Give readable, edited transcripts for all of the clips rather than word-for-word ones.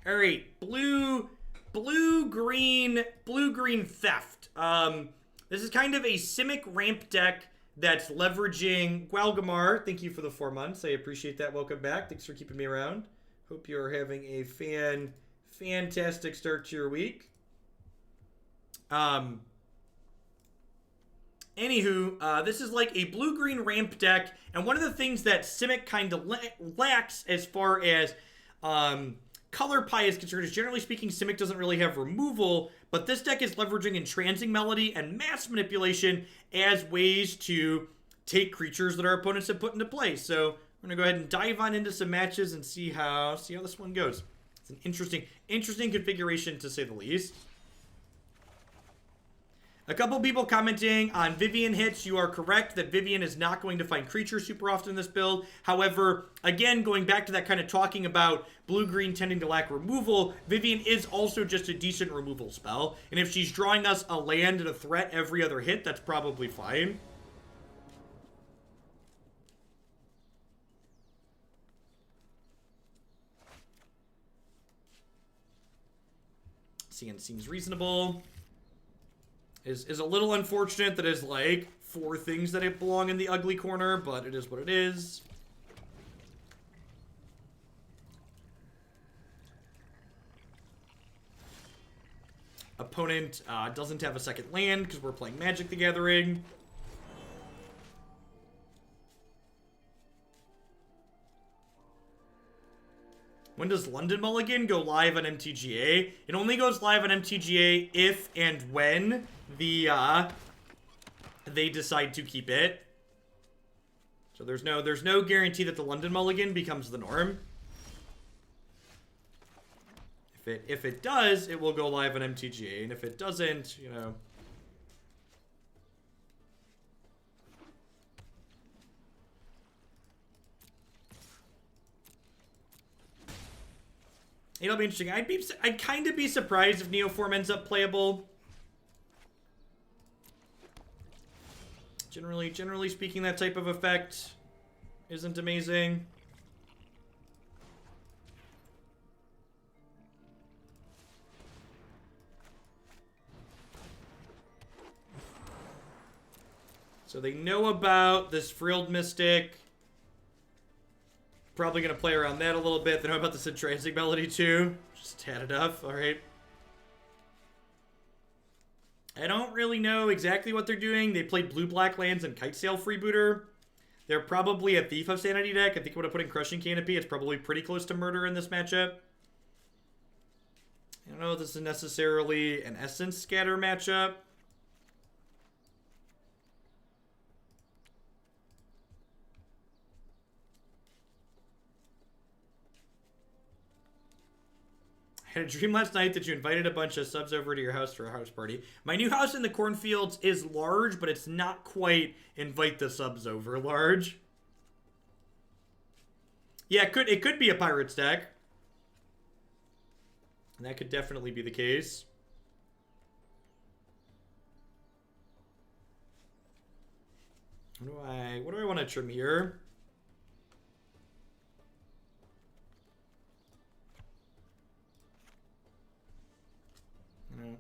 All right, blue-green theft. This is kind of a Simic ramp deck that's leveraging Gualgamar. Thank you for the 4 months. I appreciate that. Welcome back. Thanks for keeping me around. Hope you're having a fantastic start to your week. Anywho, this is like a blue-green ramp deck, and one of the things that Simic kind of lacks as far as color pie is concerned is, generally speaking, Simic doesn't really have removal, but this deck is leveraging Entrancing Melody and Mass Manipulation as ways to take creatures that our opponents have put into play. So we're gonna go ahead and dive on into some matches and see how this one goes. It's an interesting configuration, to say the least. A couple people commenting on Vivien hits. You are correct that Vivien is not going to find creatures super often in this build. However, again, going back to that kind of talking about blue-green tending to lack removal, Vivien is also just a decent removal spell. And if she's drawing us a land and a threat every other hit, that's probably fine. Seeing seems reasonable. Is a little unfortunate that is like 4 things that belong in the ugly corner, but it is what it is. Opponent doesn't have a second land because we're playing Magic the Gathering. When does London Mulligan go live on MTGA? It only goes live on MTGA if and when they decide to keep it. So there's no guarantee that the London Mulligan becomes the norm. If it does, it will go live on MTGA, and if it doesn't, you know. It'll be interesting. I'd kind of be surprised if Neoform ends up playable. Generally speaking, that type of effect isn't amazing. So they know about this Frilled Mystic. Probably going to play around that a little bit. They know about this Entrancing Melody too. Just tad enough. Alright. I don't really know exactly what they're doing. They played blue-black lands and Kitesail Freebooter. They're probably a Thief of Sanity deck. I think I'm going to put in Crushing Canopy. It's probably pretty close to Murder in this matchup. I don't know if this is necessarily an Essence Scatter matchup. I had a dream last night that you invited a bunch of subs over to your house for a house party. My new house in the cornfields is large, but it's not quite invite the subs over large. Yeah, it could be a Pirates deck. And that could definitely be the case. What do I want to trim here?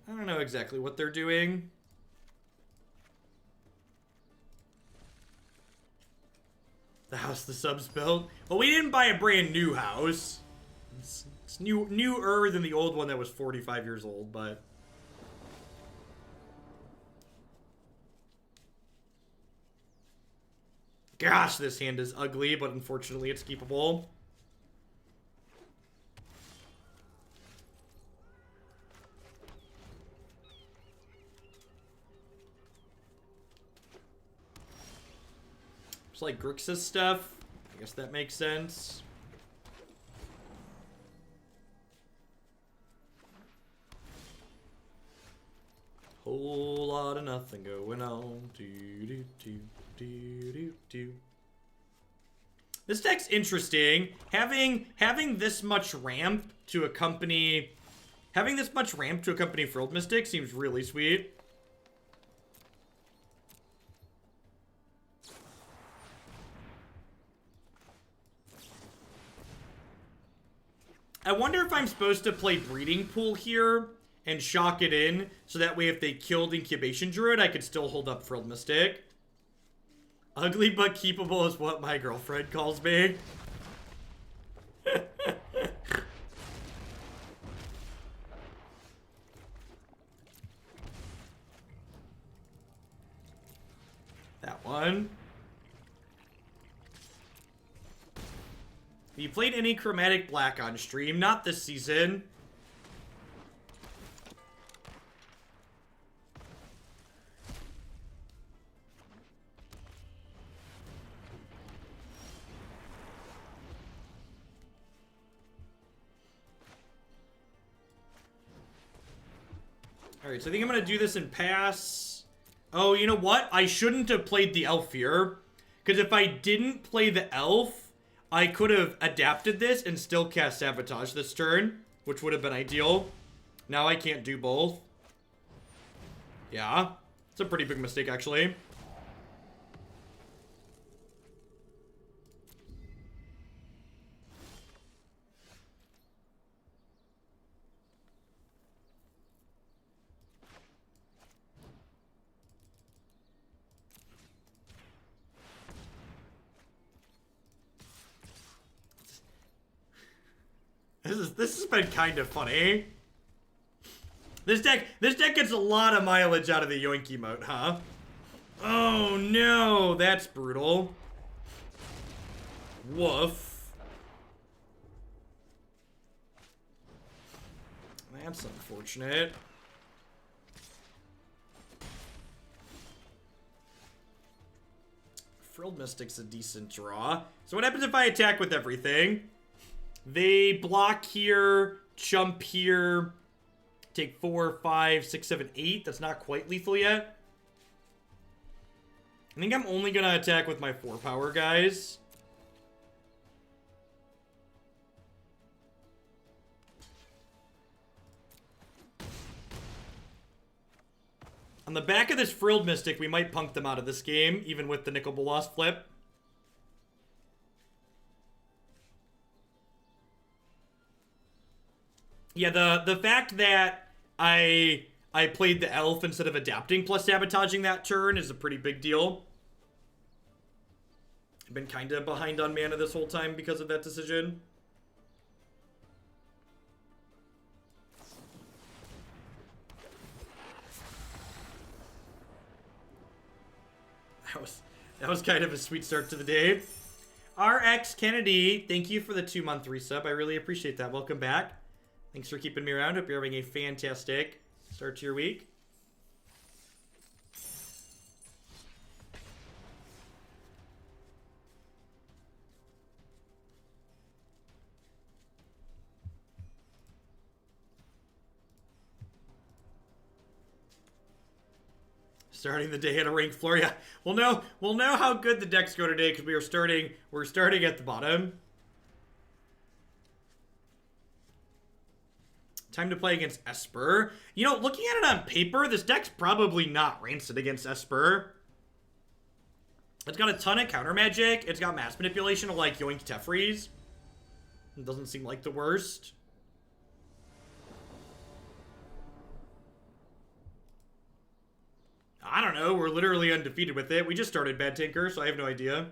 I don't know exactly what they're doing. The house the subs built. Well, we didn't buy a brand new house. It's newer than the old one that was 45 years old, but... Gosh, this hand is ugly, but unfortunately it's keepable. It's like Grixis stuff. I guess that makes sense. Whole lot of nothing going on. This deck's interesting. Having this much ramp to accompany Frilled Mystic seems really sweet. I wonder if I'm supposed to play Breeding Pool here and shock it in, so that way if they killed Incubation Druid, I could still hold up Frilled Mystic. Ugly but keepable is what my girlfriend calls me. That one. Have you played any Chromatic Black on stream? Not this season. Alright, so I think I'm going to do this in pass. Oh, you know what? I shouldn't have played the elf here. Because if I didn't play the elf, I could have adapted this and still cast Sabotage this turn, which would have been ideal. Now I can't do both. Yeah, it's a pretty big mistake, actually. This has been kind of funny. This deck gets a lot of mileage out of the Yoink emote, huh? Oh no, that's brutal. Woof. That's unfortunate. Frilled Mystic's a decent draw. So what happens if I attack with everything? They block here, jump here, take 4, 5, 6, 7, 8. That's not quite lethal yet. I think I'm only going to attack with my 4 power guys. On the back of this Frilled Mystic, we might punk them out of this game, even with the Nicol Bolas flip. Yeah, the fact that I played the elf instead of adapting plus sabotaging that turn is a pretty big deal. I've been kind of behind on mana this whole time because of that decision. That was kind of a sweet start to the day. RX Kennedy, thank you for the 2-month resub. I really appreciate that. Welcome back. Thanks for keeping me around. Hope you're having a fantastic start to your week. Starting the day at a ranked floor. Yeah, we'll know how good the decks go today because we're starting at the bottom. Time to play against Esper. You know, looking at it on paper, this deck's probably not rancid against Esper. It's got a ton of counter magic. It's got mass manipulation of like Yoink Tefreeze. It doesn't seem like the worst. I don't know. We're literally undefeated with it. We just started Bad Tinker, so I have no idea.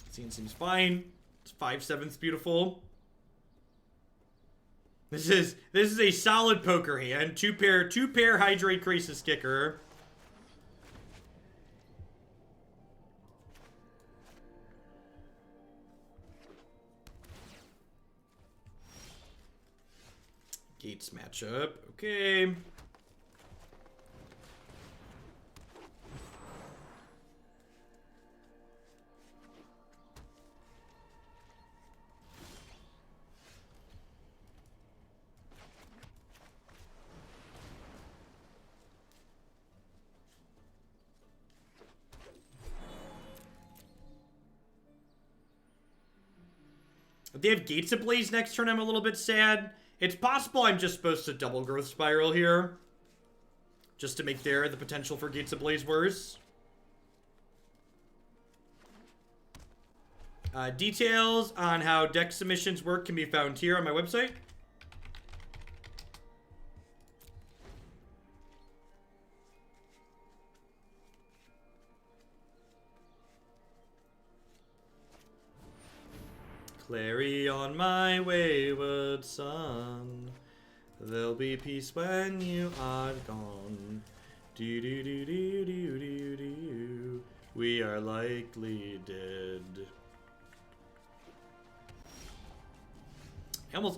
Scene seems fine. It's 5/7 beautiful. This is a solid poker hand. Two pair Hydroid Krasis kicker. Gates matchup. Okay. If they have Gates Ablaze next turn, I'm a little bit sad. It's possible I'm just supposed to double growth spiral here. Just to make the potential for Gates Ablaze worse. Details on how deck submissions work can be found here on my website. Clary on my wayward son. There'll be peace when you are gone. Do do do do do do do. We are likely dead.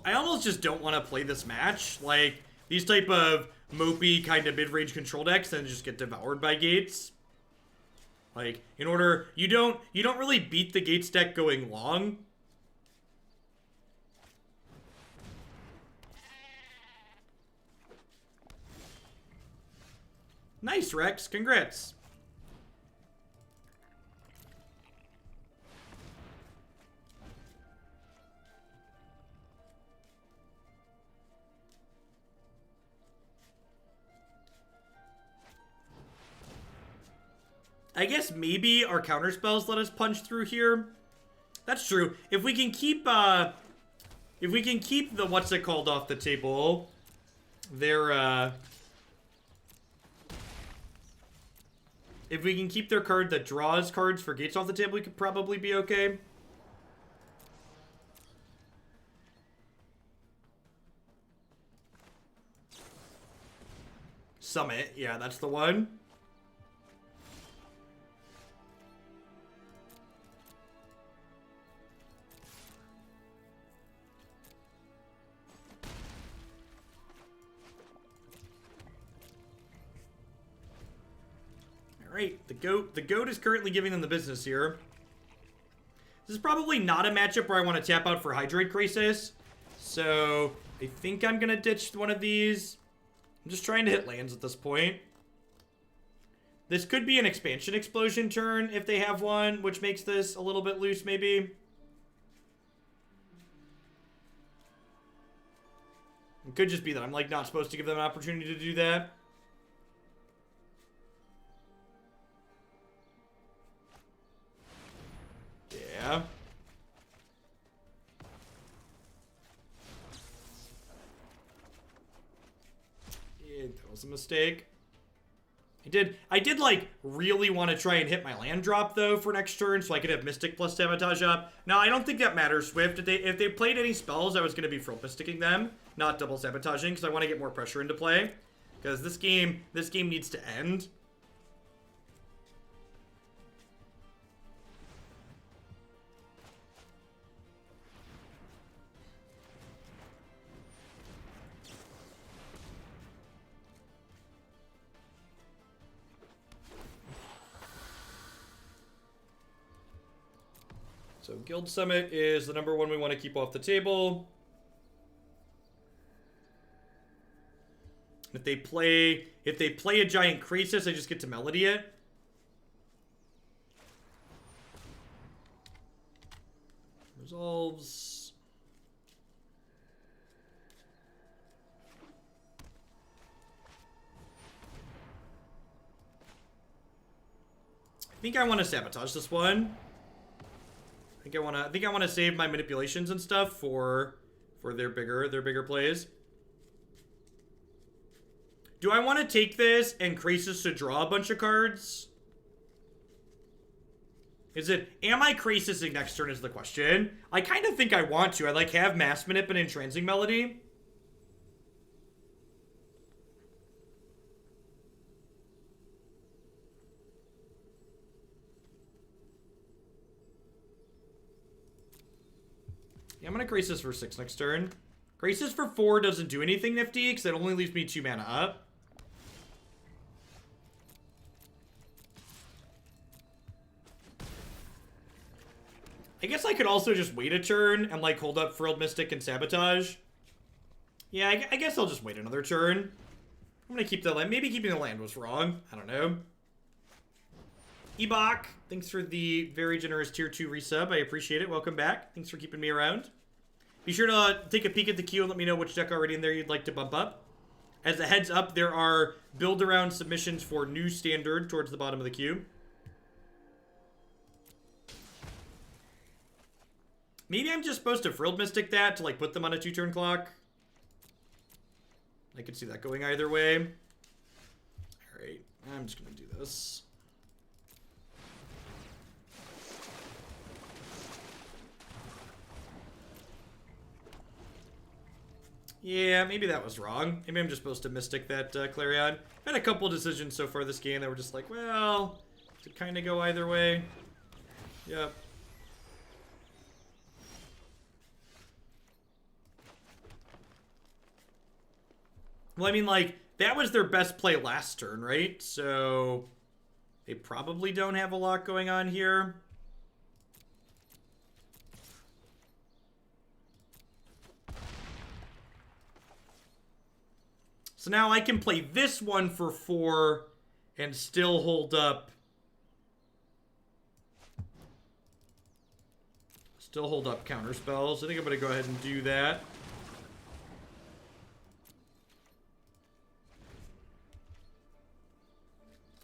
I almost just don't want to play this match. Like, these type of mopey kind of mid-range control decks then just get devoured by Gates. Like, in order, you don't really beat the Gates deck going long. Nice, Rex. Congrats. I guess maybe our counter spells let us punch through here. That's true. If we can keep the what's it called off the table, their if we can keep their card that draws cards for Gates off the table, we could probably be okay. Summit, yeah, that's the one. Alright, the goat is currently giving them the business here. This is probably not a matchup where I want to tap out for Hydroid Krasis. So, I think I'm going to ditch one of these. I'm just trying to hit lands at this point. This could be an expansion explosion turn if they have one, which makes this a little bit loose maybe. It could just be that I'm like not supposed to give them an opportunity to do that. Yeah. That was a mistake. I did like really want to try and hit my land drop though for next turn so I could have Mystic plus Sabotage up. Now I don't think that matters, Swift. If they played any spells, I was going to be Frilled Mysticking them, not double sabotaging, because I want to get more pressure into play. Because this game needs to end. So Guild Summit is the number one we want to keep off the table. If they play a giant Krasis, I just get to Melody it. Resolves. I think I want to sabotage this one. I think I want to save my manipulations and stuff for their bigger plays. Do I want to take this and Krasis to draw a bunch of cards? Am I Krasising next turn is the question. I kind of think I want to. I like have Mass Manip and Entrancing Melody. Yeah, I'm going to Krasis for 6 next turn. Krasis for 4 doesn't do anything nifty because it only leaves me 2 mana up. I guess I could also just wait a turn and like hold up Frilled Mystic and Sabotage. Yeah, I guess I'll just wait another turn. I'm going to keep the land. Maybe keeping the land was wrong. I don't know. Ebok, thanks for the very generous tier 2 resub. I appreciate it. Welcome back. Thanks for keeping me around. Be sure to take a peek at the queue and let me know which deck already in there you'd like to bump up. As a heads up, there are build-around submissions for new standard towards the bottom of the queue. Maybe I'm just supposed to Frilled Mystic that to, like, put them on a 2-turn clock. I could see that going either way. Alright, I'm just gonna do this. Yeah, maybe that was wrong. Maybe I'm just supposed to Mystic that Clarion. I've had a couple decisions so far this game that were just like, well, to kind of go either way. Yep. Well, I mean, like, that was their best play last turn, right? So they probably don't have a lot going on here. So now I can play this one for 4 and still hold up. Still hold up counter spells. I think I'm going to go ahead and do that.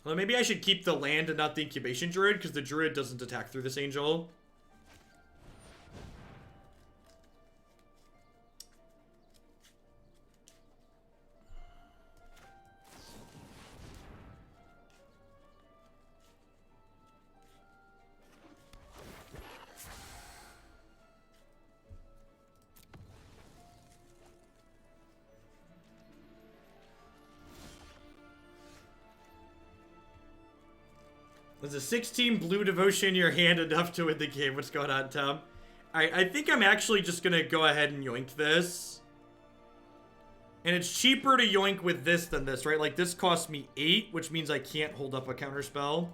Well, maybe I should keep the land and not the Incubation Druid, because the Druid doesn't attack through this Angel. There's a 16 blue devotion in your hand enough to win the game. What's going on, Tom? Alright, I think I'm actually just going to go ahead and yoink this. And it's cheaper to yoink with this than this, right? Like, this costs me 8, which means I can't hold up a counter spell.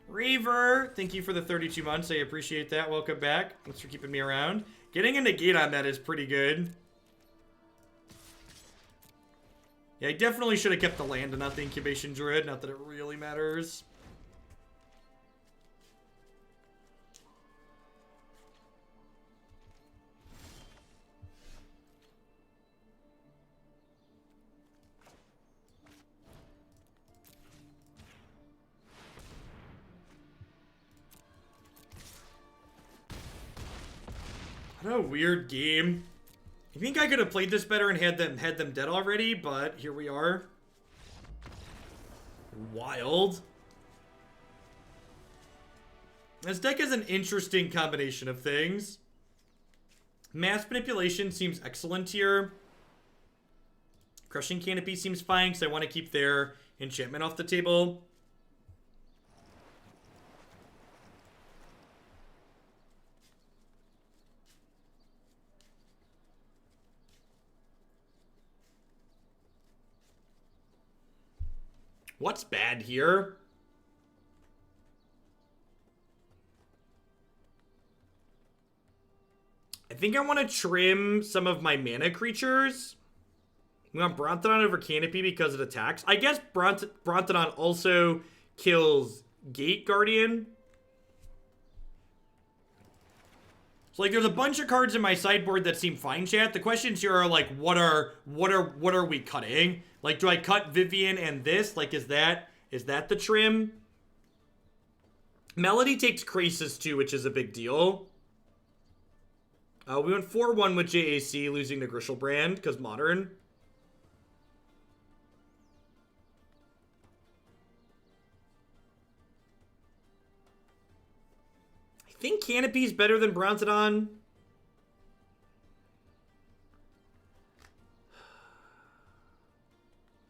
Raver, thank you for the 32 months. I appreciate that. Welcome back. Thanks for keeping me around. Getting a Negate on that is pretty good. Yeah, I definitely should have kept the land and not the Incubation Druid. Not that it really matters. What a weird game. I think I could have played this better and had them dead already, but here we are. Wild. This deck is an interesting combination of things. Mass Manipulation seems excellent here. Crushing Canopy seems fine because I want to keep their enchantment off the table. What's bad here? I think I want to trim some of my mana creatures. We want Brontodon over Canopy because it attacks. I guess Brontodon also kills Gate Guardian. So, like, there's a bunch of cards in my sideboard that seem fine, chat. The questions here are, like, what are we cutting? Like, do I cut Vivien and this? Like, is that the trim? Melody takes Krasis too, which is a big deal. We went 4-1 with JAC, losing to Grishelbrand, because Modern. I think Canopy's better than Brontodon.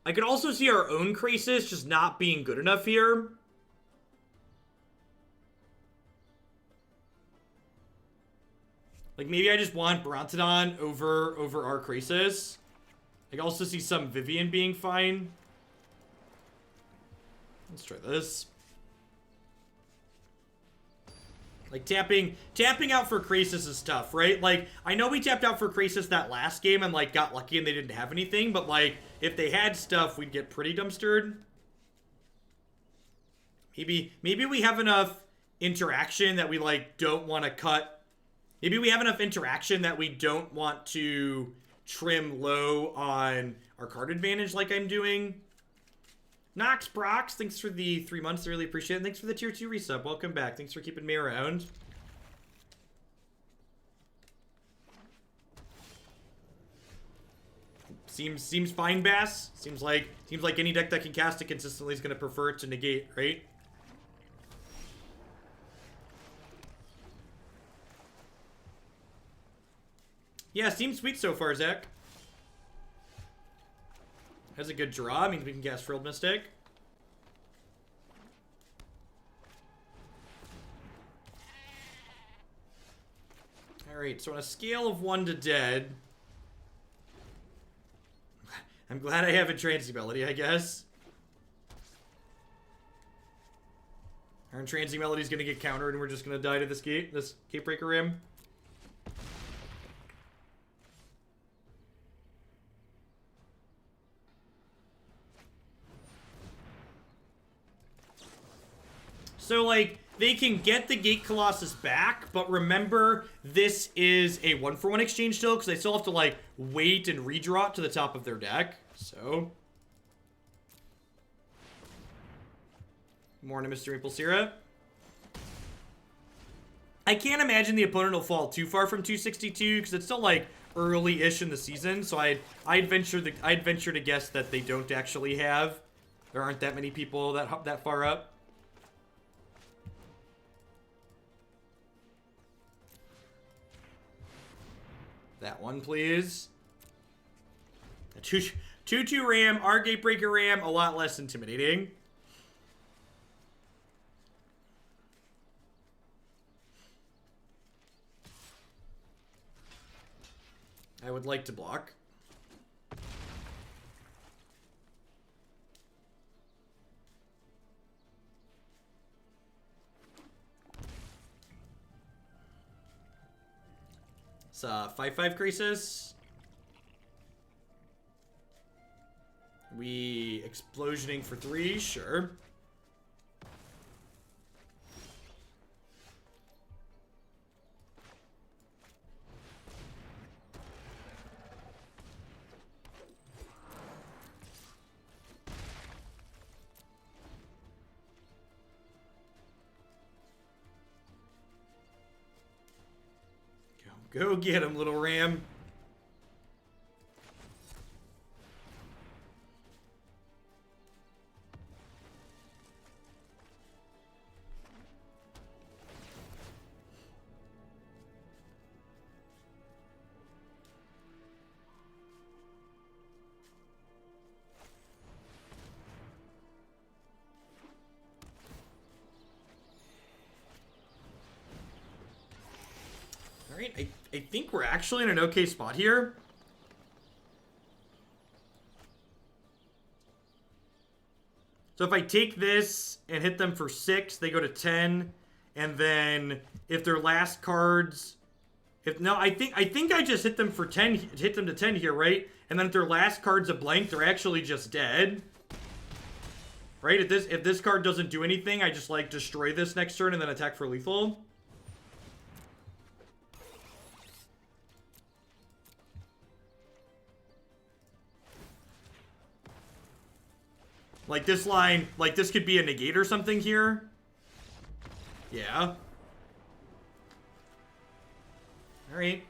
I could also see our own Krasis just not being good enough here. Like, maybe I just want Brontodon over our Krasis. I can also see some Vivien being fine. Let's try this. Like, tapping out for Krasis is tough, right? Like, I know we tapped out for Krasis that last game and, like, got lucky and they didn't have anything, but, like, if they had stuff, we'd get pretty dumpstered. Maybe we have enough interaction that we, like, don't want to cut. Maybe we have enough interaction that we don't want to trim low on our card advantage like I'm doing. Nox Brox, thanks for the 3 months. I really appreciate it. Thanks for the tier 2 resub. Welcome back. Thanks for keeping me around. Seems fine, Bass. Seems like any deck that can cast it consistently is going to prefer it to negate, right? Yeah, seems sweet so far, Zach. Has a good draw. Means we can cast Frilled Mystic. Alright, so on a scale of 1 to dead, I'm glad I have Entrancing Melody, I guess. Our Entrancing Melody is going to get countered and we're just going to die to this Gatebreaker Ram. So, like, they can get the Gate Colossus back, but remember, this is a 1-for-1 exchange still, because they still have to, like, wait and redraw it to the top of their deck. So. Morning, Mr. Impulsira. I can't imagine the opponent will fall too far from 262, because it's still, like, early-ish in the season, so I'd venture to guess that they don't actually have. There aren't that many people that far up. That one, please. A 2/2 Ram, our Gatebreaker Ram, a lot less intimidating. I would like to block. It's 5/5 Krasis. We explosioning for 3, sure. Go get him, little ram. Alright, I think we're actually in an okay spot here. So if I take this and hit them for 6, they go to 10. And then if their last cards... I think I just hit them for 10, hit them to 10 here, right? And then if their last card's a blank, they're actually just dead. Right? If this card doesn't do anything, I just, like, destroy this next turn and then attack for lethal. Like, this line, like, this could be a negate or something here. Yeah. Alright.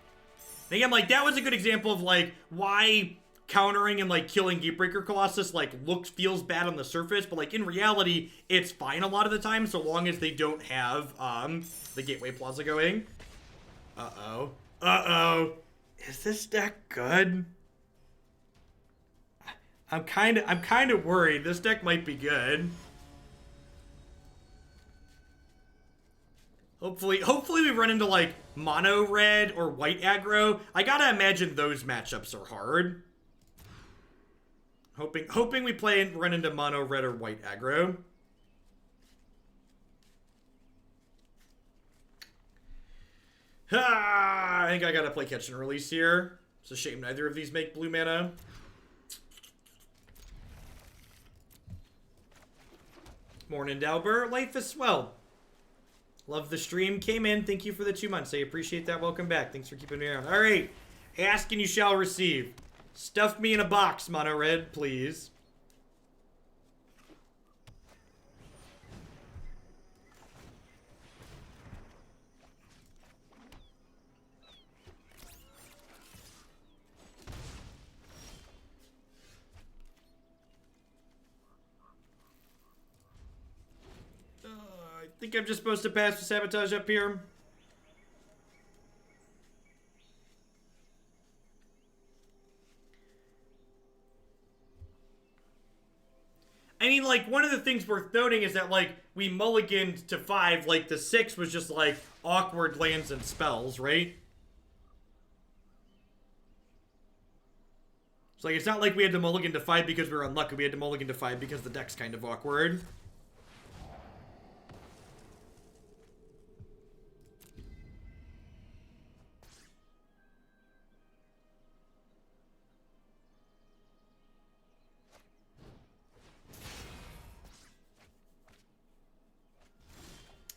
Again, like, that was a good example of, like, why countering and, like, killing Gatebreaker Colossus, like, feels bad on the surface, but, like, in reality, it's fine a lot of the time, so long as they don't have, the Gateway Plaza going. Uh-oh. Uh-oh. Is this deck good? I'm kind of worried. This deck might be good. Hopefully we run into, like, mono red or white aggro. I gotta imagine those matchups are hard. Hoping we run into mono red or white aggro. I think I gotta play catch and release here. It's a shame neither of these make blue mana. Morning, Dalber. Life is swell. Love the stream. Came in. Thank you for the 2 months. I appreciate that. Welcome back. Thanks for keeping me around. All right. Ask and you shall receive. Stuff me in a box, Mono Red, please. I think I'm just supposed to pass the Sabotage up here. I mean, like, one of the things worth noting is that, like, we mulliganed to 5, like, the 6 was just, like, awkward lands and spells, right? So, like, it's not like we had to mulligan to 5 because we were unlucky. We had to mulligan to 5 because the deck's kind of awkward.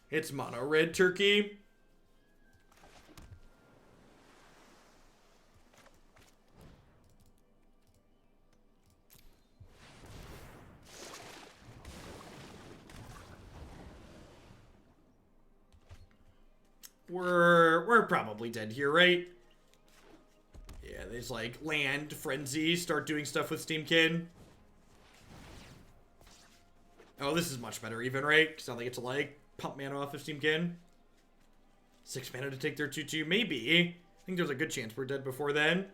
It's mono red turkey. We're probably dead here, right? Yeah, there's like land, frenzy, start doing stuff with Steam Kid. Oh, this is much better even, right? Because now they get to like pump mana off of Steam Kid. 6 mana to take their 2/2, maybe. I think there's a good chance we're dead before then.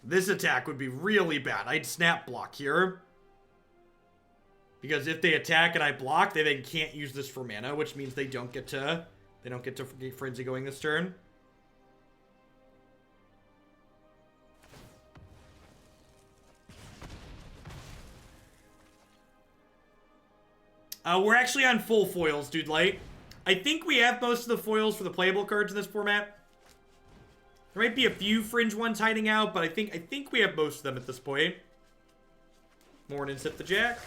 This attack would be really bad. I'd snap block here. Because if they attack and I block, they then can't use this for mana, which means they don't get to get Frenzy going this turn. We're actually on full foils, Dude Light. I think we have most of the foils for the playable cards in this format. There might be a few fringe ones hiding out, but I think we have most of them at this point. Morning, Sip the Jack.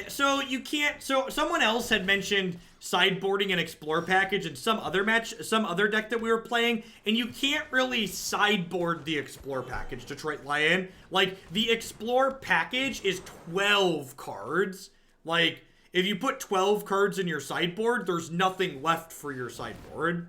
So you can't. So someone else had mentioned sideboarding an Explore package in some other deck that we were playing, and you can't really sideboard the Explore package, Detroit Lion. Like, the Explore package is 12 cards. Like, if you put 12 cards in your sideboard, there's nothing left for your sideboard.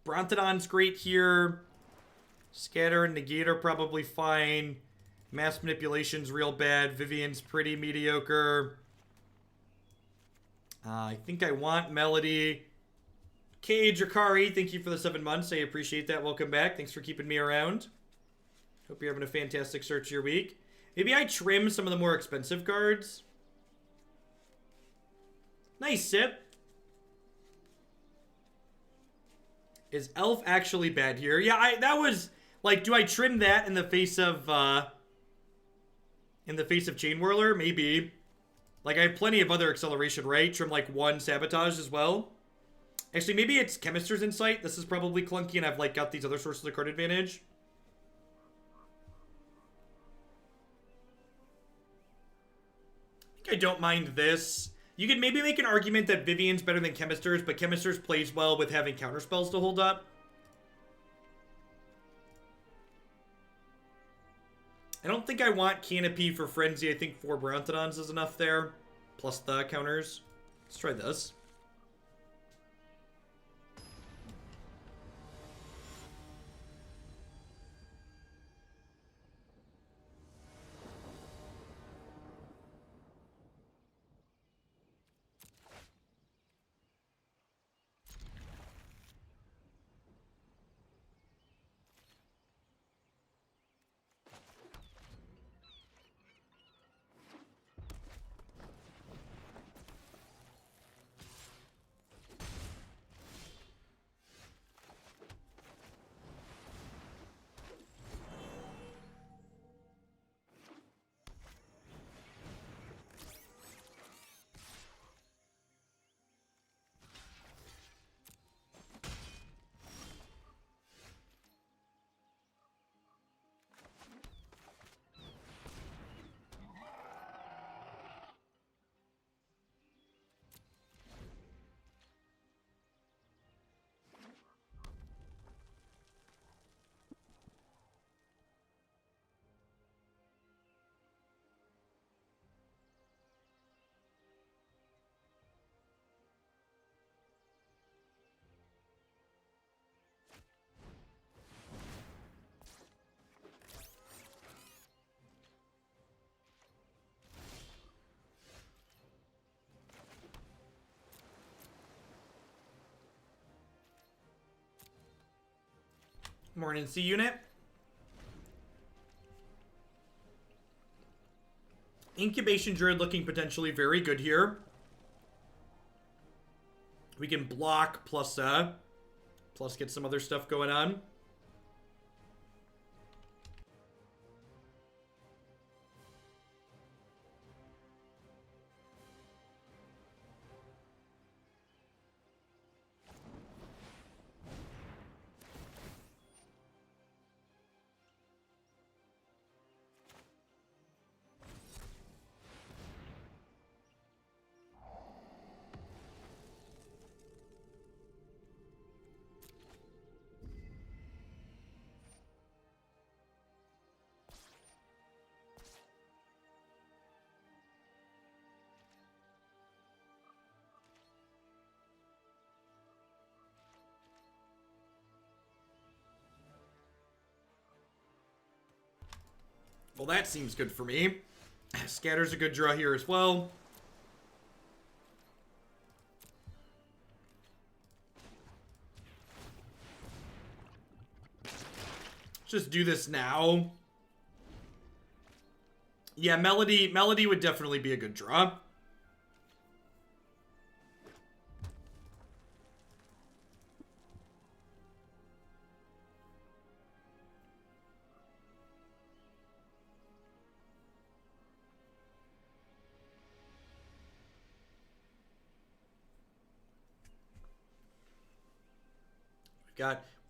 Brontodon's great here. Scatter and Negate are probably fine. Mass Manipulation's real bad. Vivien's pretty mediocre. I think I want Melody. Cage Akari, thank you for the 7 months. I appreciate that. Welcome back. Thanks for keeping me around. Hope you're having a fantastic start to your week. Maybe I trim some of the more expensive cards. Nice, Sip. Is Elf actually bad here? Yeah, that was like, do I trim that in the face of Chain Whirler? Maybe. Like, I have plenty of other acceleration, right? Trim like 1 Sabotage as well. Actually, maybe it's Chemister's Insight. This is probably clunky, and I've like got these other sources of card advantage. I think I don't mind this. You could maybe make an argument that Vivien's better than Chemister's, but Chemister's plays well with having counterspells to hold up. I don't think I want Canopy for Frenzy. I think 4 Brontodons is enough there, plus the counters. Let's try this. Morning, C unit. Incubation Druid looking potentially very good here. We can block plus get some other stuff going on. Well, that seems good for me. Scatter's a good draw here as well. Let's just do this now. Yeah, Melody would definitely be a good draw.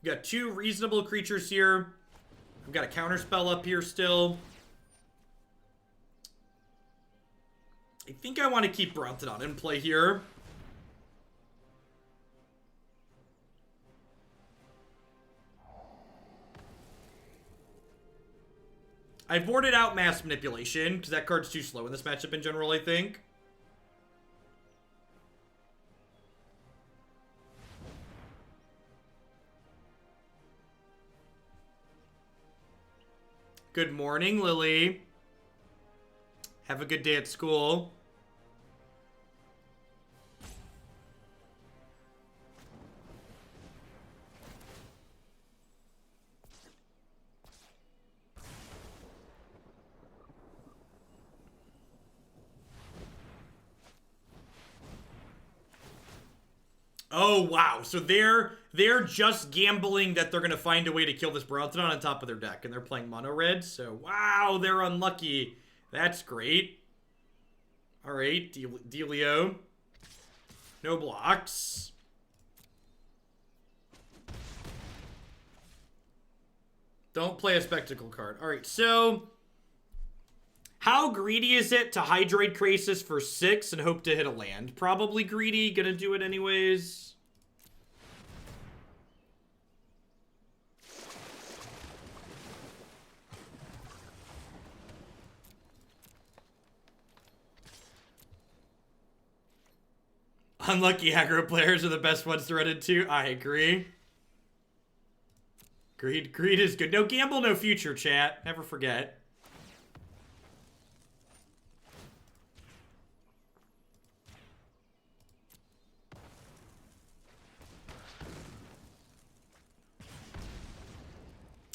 We got two reasonable creatures here. We've got a counter spell up here still. I think I want to keep Brontodon in play here. I've boarded out Mass Manipulation because that card's too slow in this matchup in general, I think. Good morning, Lily. Have a good day at school. Oh, wow. So they're just gambling that they're going to find a way to kill this Brontodon on top of their deck. And they're playing mono red. So, wow, they're unlucky. That's great. All right, Delio. No blocks. Don't play a spectacle card. All right, so how greedy is it to Hydroid Krasis for 6 and hope to hit a land? Probably greedy. Gonna do it anyways. Unlucky aggro players are the best ones to run into. I agree. Greed is good. No gamble, no future, chat. Never forget.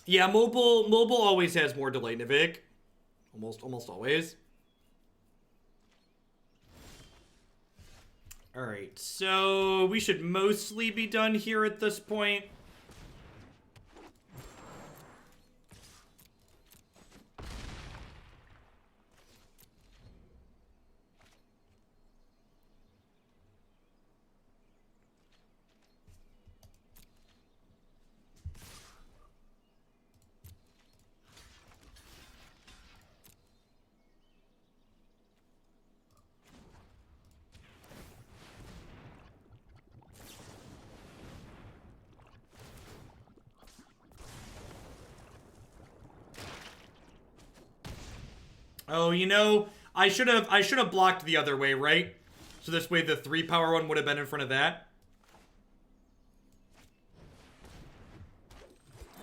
Yeah, mobile always has more delay, Nivik. Almost always. Alright, so we should mostly be done here at this point. Oh, you know, I should have blocked the other way, right? So this way the 3-power one would have been in front of that.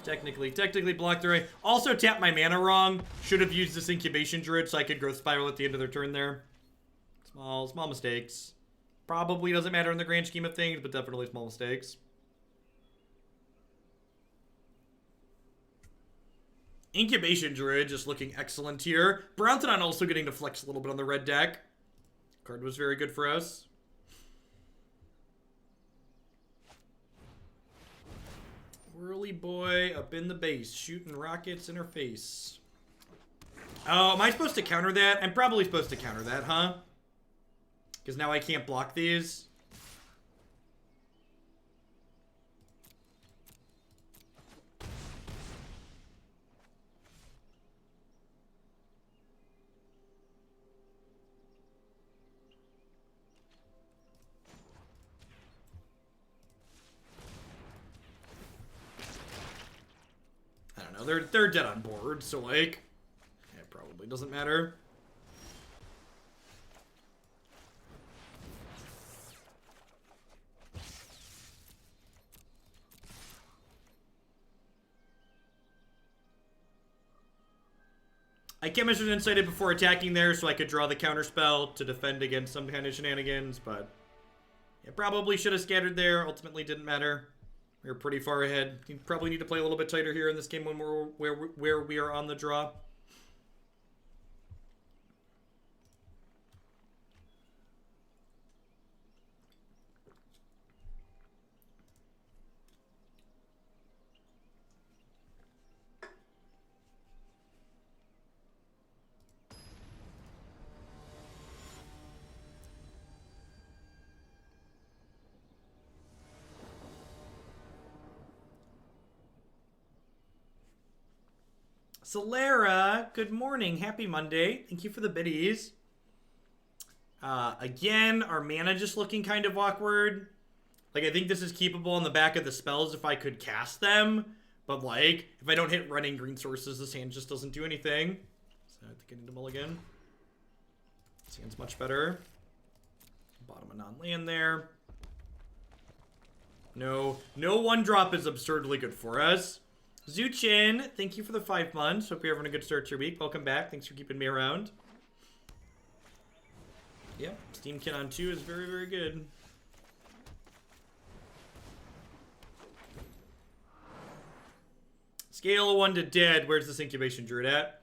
Technically blocked the right. Also tapped my mana wrong. Should have used this Incubation Druid so I could Growth Spiral at the end of their turn there. Small mistakes. Probably doesn't matter in the grand scheme of things, but definitely small mistakes. Incubation Druid just looking excellent here. Brontodon also getting to flex a little bit on the red deck. Card was very good for us. Whirly boy up in the base, shooting rockets in her face. Oh, am I supposed to counter that? I'm probably supposed to counter that, huh? Because now I can't block these. I don't know. They're dead on board, so like, it probably doesn't matter. I Chemister Incited before attacking there so I could draw the counter spell to defend against some kind of shenanigans, but yeah, probably should have scattered there. Ultimately didn't matter. We were pretty far ahead. You probably need to play a little bit tighter here in this game when where we are on the draw. Solera, good morning. Happy Monday. Thank you for the biddies. Again, our mana just looking kind of awkward. Like, I think this is keepable on the back of the spells if I could cast them. But, like, if I don't hit running green sources, this hand just doesn't do anything. So I think I need to mulligan. This hand's much better. Bottom of non-land there. No one drop is absurdly good for us. Zuchin, thank you for the 5 months. Hope you're having a good start to your week. Welcome back. Thanks for keeping me around. Yep, Steam Kit on 2 is very, very good. Scale of 1 to dead. Where's this Incubation Druid at?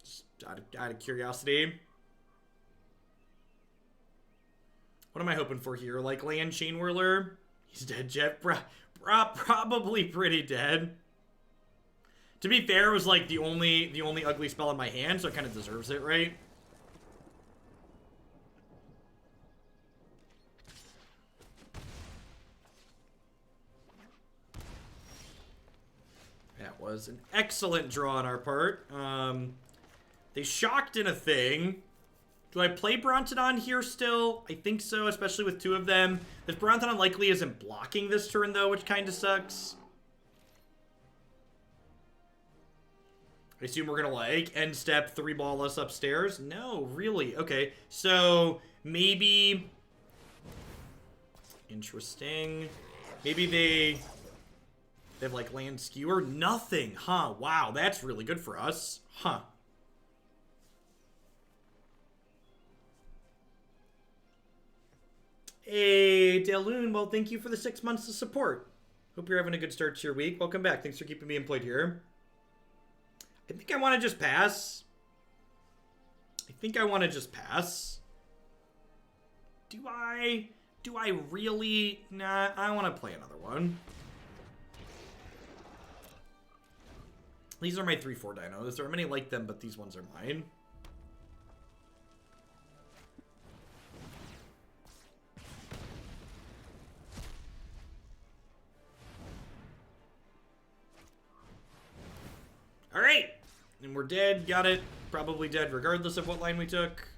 Just out of curiosity. What am I hoping for here? Like Land Chain Whirler? He's dead, Jeff. Probably pretty dead. To be fair, it was like the only ugly spell in my hand, so it kind of deserves it, right? That was an excellent draw on our part. They shocked in a thing. Do I play Brontodon here still? I think so, especially with 2 of them. This Brontodon likely isn't blocking this turn, though, which kind of sucks. I assume we're going to, like, end step 3-ball us upstairs? No, really? Okay, so maybe... Interesting. Maybe they have, like, land skewer? Nothing, huh? Wow, that's really good for us. Huh. Hey, Daloon, well, thank you for the 6 months of support. Hope you're having a good start to your week. Welcome back. Thanks for keeping me employed here. I think I want to just pass. Do I really? Nah, I want to play another one. These are my 3-4 dinos. There are many like them, but these ones are mine. Alright! And we're dead. Got it. Probably dead regardless of what line we took.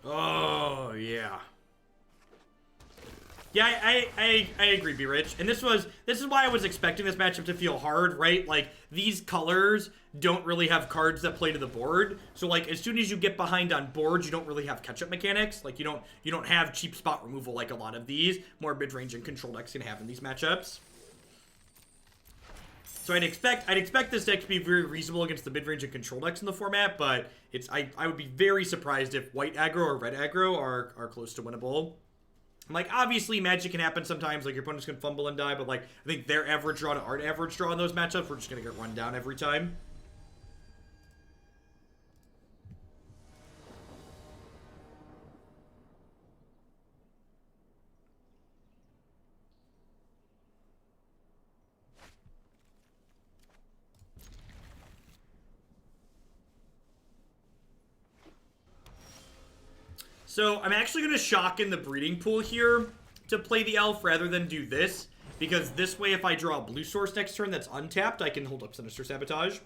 Oh, yeah. Yeah, I agree, Be Rich. And this is why I was expecting this matchup to feel hard, right? Like, these colors don't really have cards that play to the board. So, like, as soon as you get behind on board, you don't really have catch-up mechanics. Like, you don't have cheap spot removal like a lot of these more mid-range and control decks can have in these matchups. So I'd expect this deck to be very reasonable against the mid-range and control decks in the format, but I would be very surprised if white aggro or red aggro are close to winnable. Like, obviously, magic can happen sometimes. Like, your opponents can fumble and die, but, like, I think their average draw to our average draw in those matchups, we're just going to get run down every time. So, I'm actually going to shock in the breeding pool here to play the elf rather than do this. Because this way, if I draw a blue source next turn that's untapped, I can hold up Sinister Sabotage.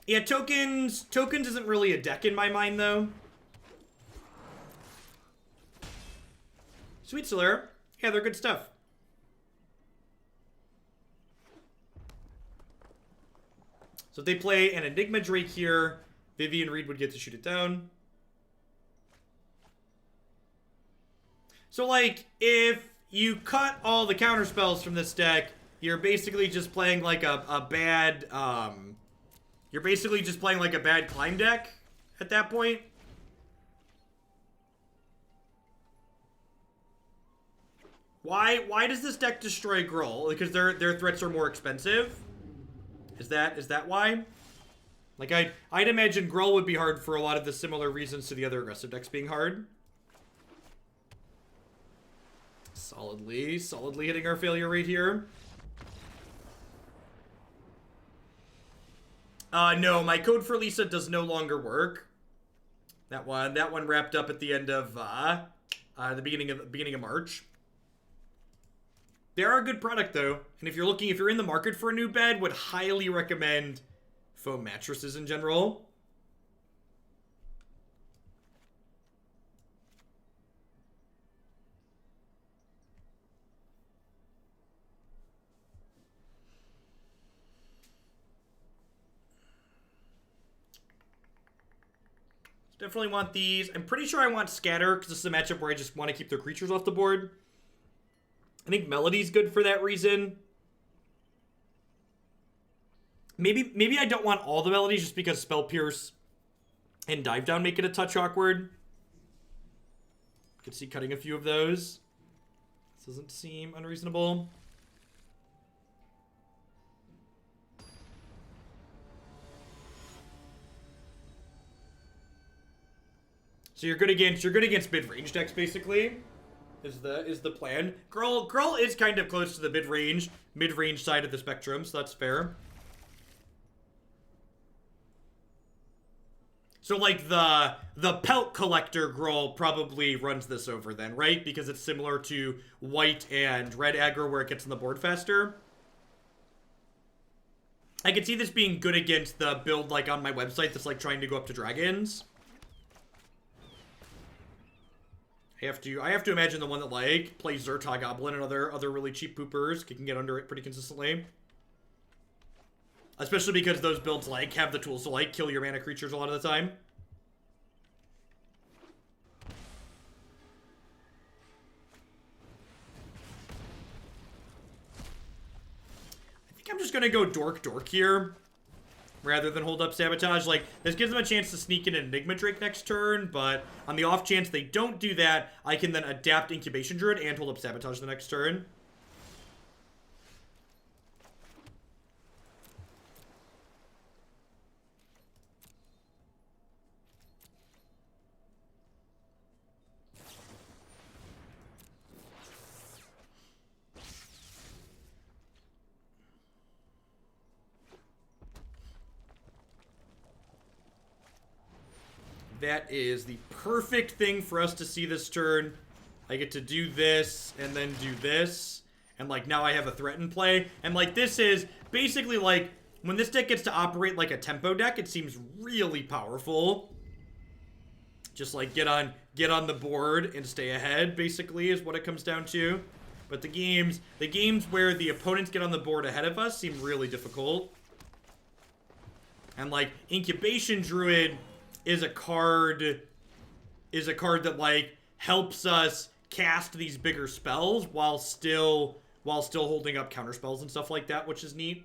Yeah, tokens isn't really a deck in my mind, though. Sweet Solera. Yeah, they're good stuff. So if they play an Enigma Drake here, Vivien Reid would get to shoot it down. So, like, if you cut all the counter spells from this deck, you're basically just playing like a bad, you're basically just playing like a bad climb deck at that point. Why does this deck destroy Gruul? Because their threats are more expensive? Is that why? Like, I'd imagine Gruul would be hard for a lot of the similar reasons to the other aggressive decks being hard. Solidly hitting our failure rate here. No, my code for Lisa does no longer work. That one wrapped up at the end of the beginning of March. They are a good product though, and if you're in the market for a new bed, would highly recommend foam mattresses in general. Definitely want these. I'm pretty sure I want Scatter, because this is a matchup where I just want to keep their creatures off the board. I think Melody's good for that reason. Maybe I don't want all the Melodies just because Spell Pierce and Dive Down make it a touch awkward. Could see cutting a few of those. This doesn't seem unreasonable. So you're good against mid-range decks, basically, is the plan. Gruul is kind of close to the mid-range side of the spectrum, so that's fair. So like the Pelt Collector Gruul probably runs this over then, right? Because it's similar to white and red aggro where it gets on the board faster. I could see this being good against the build like on my website that's like trying to go up to dragons. I have to imagine the one that like plays Zerta Goblin and other really cheap poopers can get under it pretty consistently. Especially because those builds like have the tools to like kill your mana creatures a lot of the time. I think I'm just gonna go Dork here rather than hold up Sabotage. Like, this gives them a chance to sneak in an Enigma Drake next turn, but on the off chance they don't do that, I can then adapt Incubation Druid and hold up Sabotage the next turn. That is the perfect thing for us to see this turn. I get to do this, and then do this. And, like, now I have a threat in play. And, like, this is basically, like, when this deck gets to operate like a tempo deck, it seems really powerful. Just, like, get on the board and stay ahead, basically, is what it comes down to. But the games where the opponents get on the board ahead of us seem really difficult. And, like, Incubation Druid is a card that like helps us cast these bigger spells while still holding up counter spells and stuff like that, which is neat.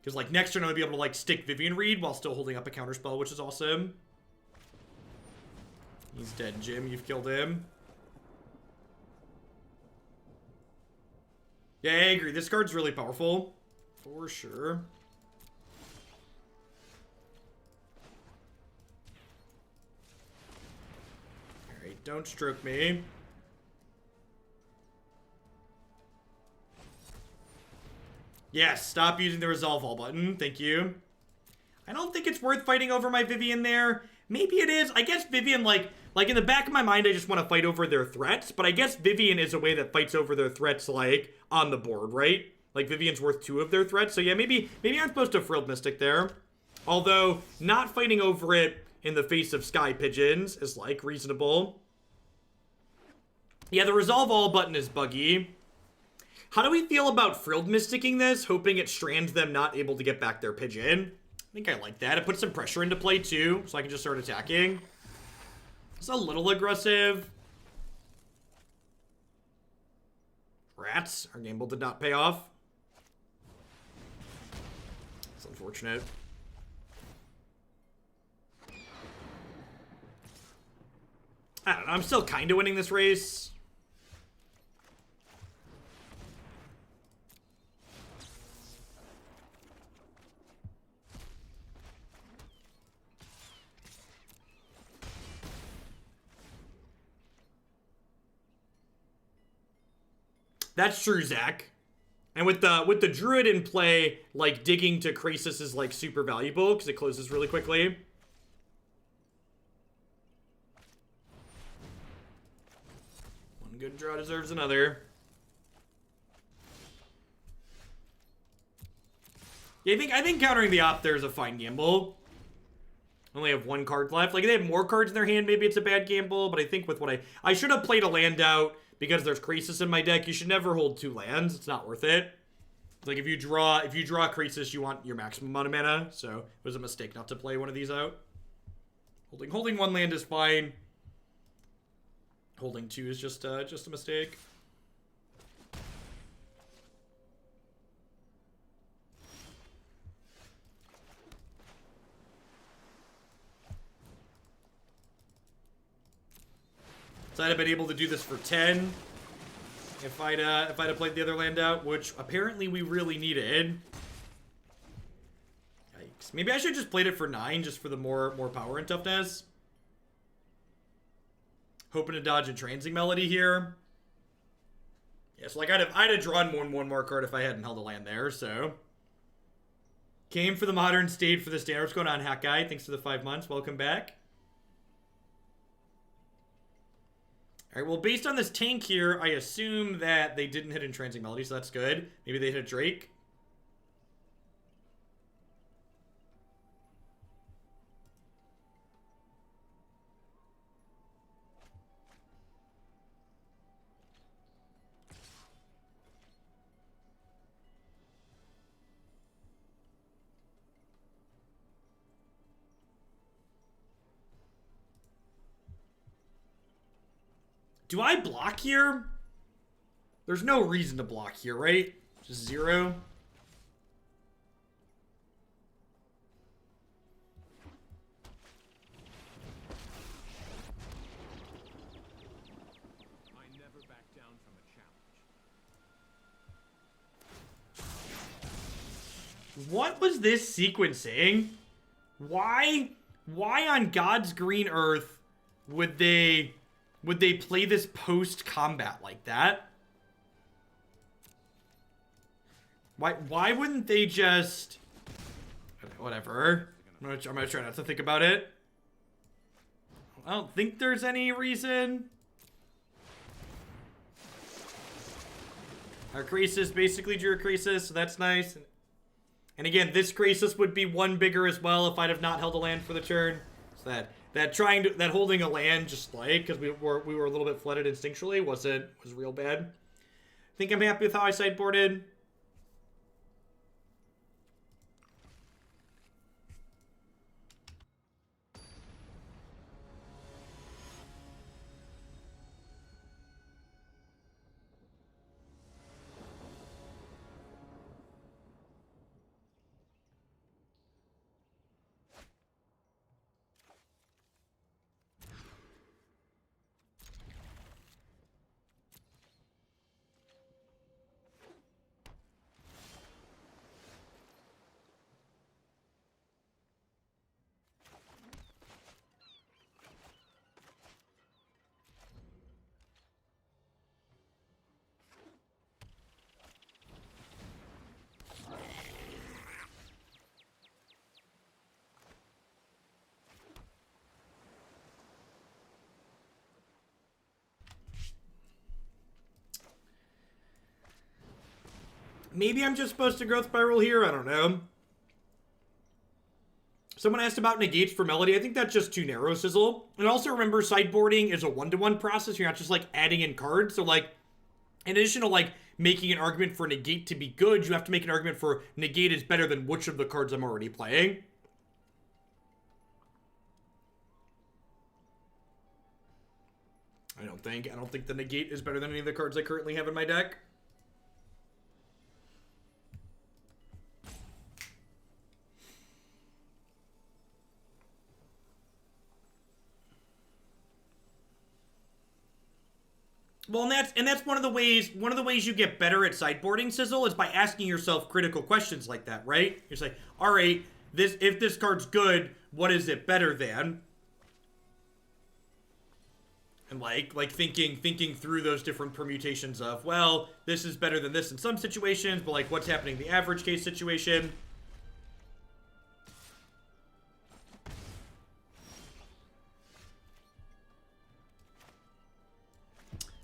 Because, like, next turn I'm going to be able to, like, stick Vivien Reid while still holding up a counterspell, which is awesome. He's dead, Jim. You've killed him. Yeah, I agree. This card's really powerful. For sure. Alright, don't stroke me. Yes, stop using the Resolve All button. Thank you. I don't think it's worth fighting over my Vivien there. Maybe it is. I guess Vivien, like in the back of my mind, I just want to fight over their threats. But I guess Vivien is a way that fights over their threats, like, on the board, right? Like, Vivien's worth 2 of their threats. So yeah, maybe I'm supposed to Frilled Mystic there. Although, not fighting over it in the face of Sky Pigeons is, like, reasonable. Yeah, the Resolve All button is buggy. How do we feel about Frilled Mysticking this, hoping it strands them not able to get back their pigeon? I think I like that. It puts some pressure into play, too, so I can just start attacking. It's a little aggressive. Rats. Our gamble did not pay off. It's unfortunate. I don't know. I'm still kind of winning this race. That's true, Zach. And with the Druid in play, like, digging to Krasis is, like, super valuable because it closes really quickly. One good draw deserves another. Yeah, I think countering the op there is a fine gamble. Only have 1 card left. Like, if they have more cards in their hand, maybe it's a bad gamble. But I think with what I should have played a land out. Because there's Krasis in my deck, you should never hold 2 lands. It's not worth it. It's like if you draw Krasis, you want your maximum amount of mana. So it was a mistake not to play one of these out. Holding 1 land is fine. Holding 2 is just a mistake. So I'd have been able to do this for 10 if I'd have played the other land out, which apparently we really needed. Yikes. Maybe I should just played it for 9 just for the more power and toughness. Hoping to dodge a Transing Melody here. Yeah, so like I'd have drawn one more card if I hadn't held a land there, so. Came for the modern, stayed for the standard. What's going on, Hack Guy? Thanks for the 5 months. Welcome back. Alright, well, based on this tank here, I assume that they didn't hit Entrancing Melody, so that's good. Maybe they hit a Drake. Do I block here? There's no reason to block here, right? Just 0. I never back down from a challenge. What was this sequencing? Why on God's green earth would they play this post-combat like that? Why wouldn't they just... Whatever. I'm gonna try not to think about it. I don't think there's any reason. Our Krasis basically drew a Krasis, so that's nice. And again, this Krasis would be 1 bigger as well if I'd have not held a land for the turn. So that holding a land just like, because we were a little bit flooded instinctually, was real bad. I think I'm happy with how I sideboarded. Maybe I'm just supposed to growth spiral here. I don't know. Someone asked about negates for Melody. I think that's just too narrow, Sizzle. And also remember, sideboarding is a one-to-one process. You're not just, like, adding in cards. So, like, in addition to, like, making an argument for negate to be good, you have to make an argument for negate is better than which of the cards I'm already playing. I don't think the negate is better than any of the cards I currently have in my deck. Well, and that's one of the ways you get better at sideboarding, Sizzle, is by asking yourself critical questions like that, right? You're like, all right, if this card's good, what is it better than? And like thinking through those different permutations of, well, this is better than this in some situations, but like what's happening in the average case situation?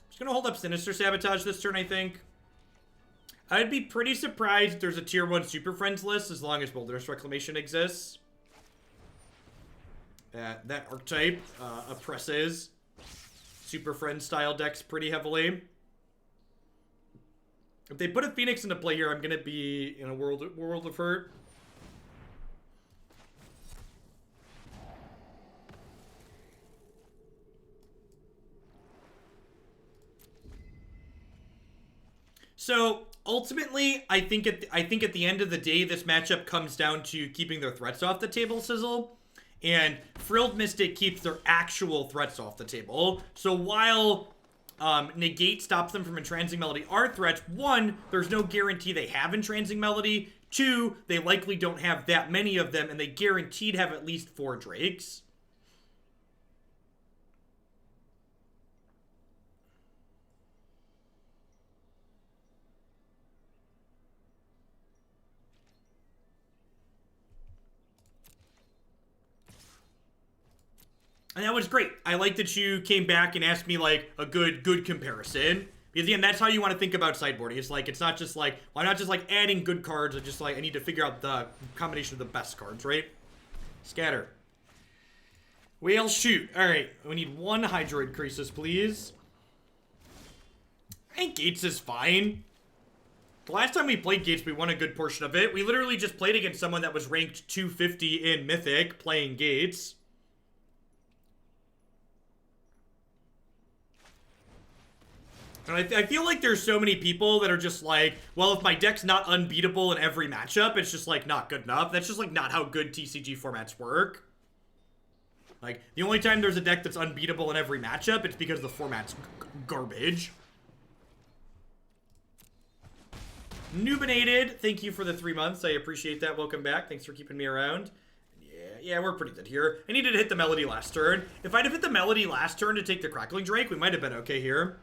Just gonna hold up Sinister Sabotage this turn, I think. I'd be pretty surprised if there's a tier 1 Super Friends list as long as Wilderness Reclamation exists. That archetype oppresses Super Friends style decks pretty heavily. If they put a Phoenix into play here, I'm gonna be in a world of hurt. So ultimately, I think at the end of the day, this matchup comes down to keeping their threats off the table, Sizzle. And Frilled Mystic keeps their actual threats off the table. So while Negate stops them from Entrancing Melody are threats, 1, there's no guarantee they have Entrancing Melody. 2, they likely don't have that many of them, and they guaranteed have at least 4 Drakes. And that was great. I like that you came back and asked me, like, a good comparison. Because, again, that's how you want to think about sideboarding. It's like, it's not just like, why not just, like, adding good cards? It's just like, I need to figure out the combination of the best cards, right? Scatter. Whale shoot. All right. We need 1 Hydroid Krasis, please. I think Gates is fine. The last time we played Gates, we won a good portion of it. We literally just played against someone that was ranked 250 in Mythic playing Gates. And I feel like there's so many people that are just like, well, if my deck's not unbeatable in every matchup, it's just, like, not good enough. That's just, like, not how good TCG formats work. Like, the only time there's a deck that's unbeatable in every matchup, it's because the format's garbage. Nubinated, thank you for the 3 months. I appreciate that. Welcome back. Thanks for keeping me around. Yeah, we're pretty good here. I needed to hit the Melody last turn. If I'd have hit the Melody last turn to take the Crackling Drake, we might have been okay here.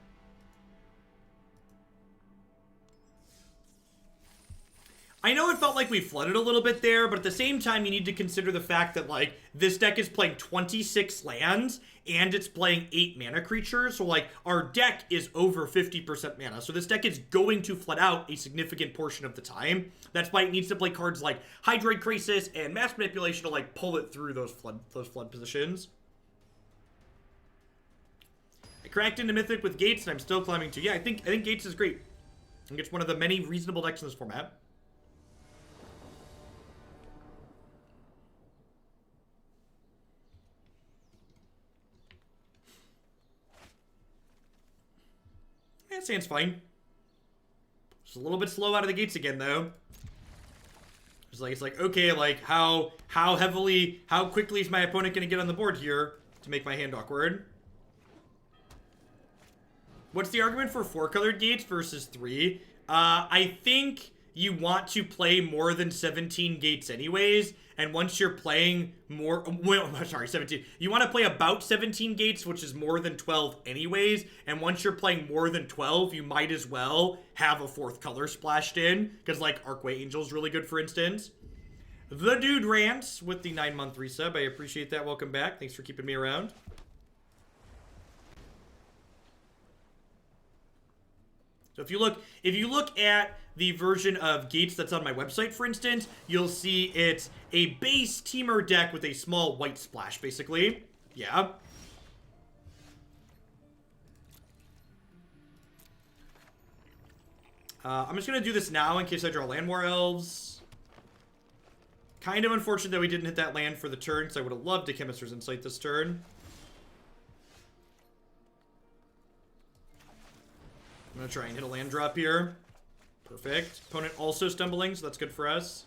I know it felt like we flooded a little bit there, but at the same time, you need to consider the fact that, like, this deck is playing 26 lands, and it's playing 8 mana creatures, so, like, our deck is over 50% mana, so this deck is going to flood out a significant portion of the time. That's why it needs to play cards like Hydroid Krasis and Mass Manipulation to, like, pull it through those flood positions. I cracked into Mythic with Gates, and I'm still climbing to. Yeah, I think Gates is great. I think it's one of the many reasonable decks in this format. That stands fine. Just a little bit slow out of the gates again, though. It's like, okay, like, how quickly is my opponent gonna get on the board here to make my hand awkward? What's the argument for 4-colored gates versus 3? I think you want to play more than 17 gates anyways, and once you're playing more, well, sorry, 17. You want to play about 17 gates, which is more than 12 anyways, and once you're playing more than 12, you might as well have a 4th color splashed in, because, like, Arcway Angel's really good, for instance. The Dude Rants with the 9-month resub. I appreciate that. Welcome back. Thanks for keeping me around. So if you look at the version of Gates that's on my website, for instance, you'll see it's a base Temur deck with a small white splash, basically. Yeah. I'm just going to do this now in case I draw Llanowar Elves. Kind of unfortunate that we didn't hit that land for the turn, because I would have loved to Chemister's Insight this turn. I'm going to try and hit a land drop here. Perfect. Opponent also stumbling, so that's good for us.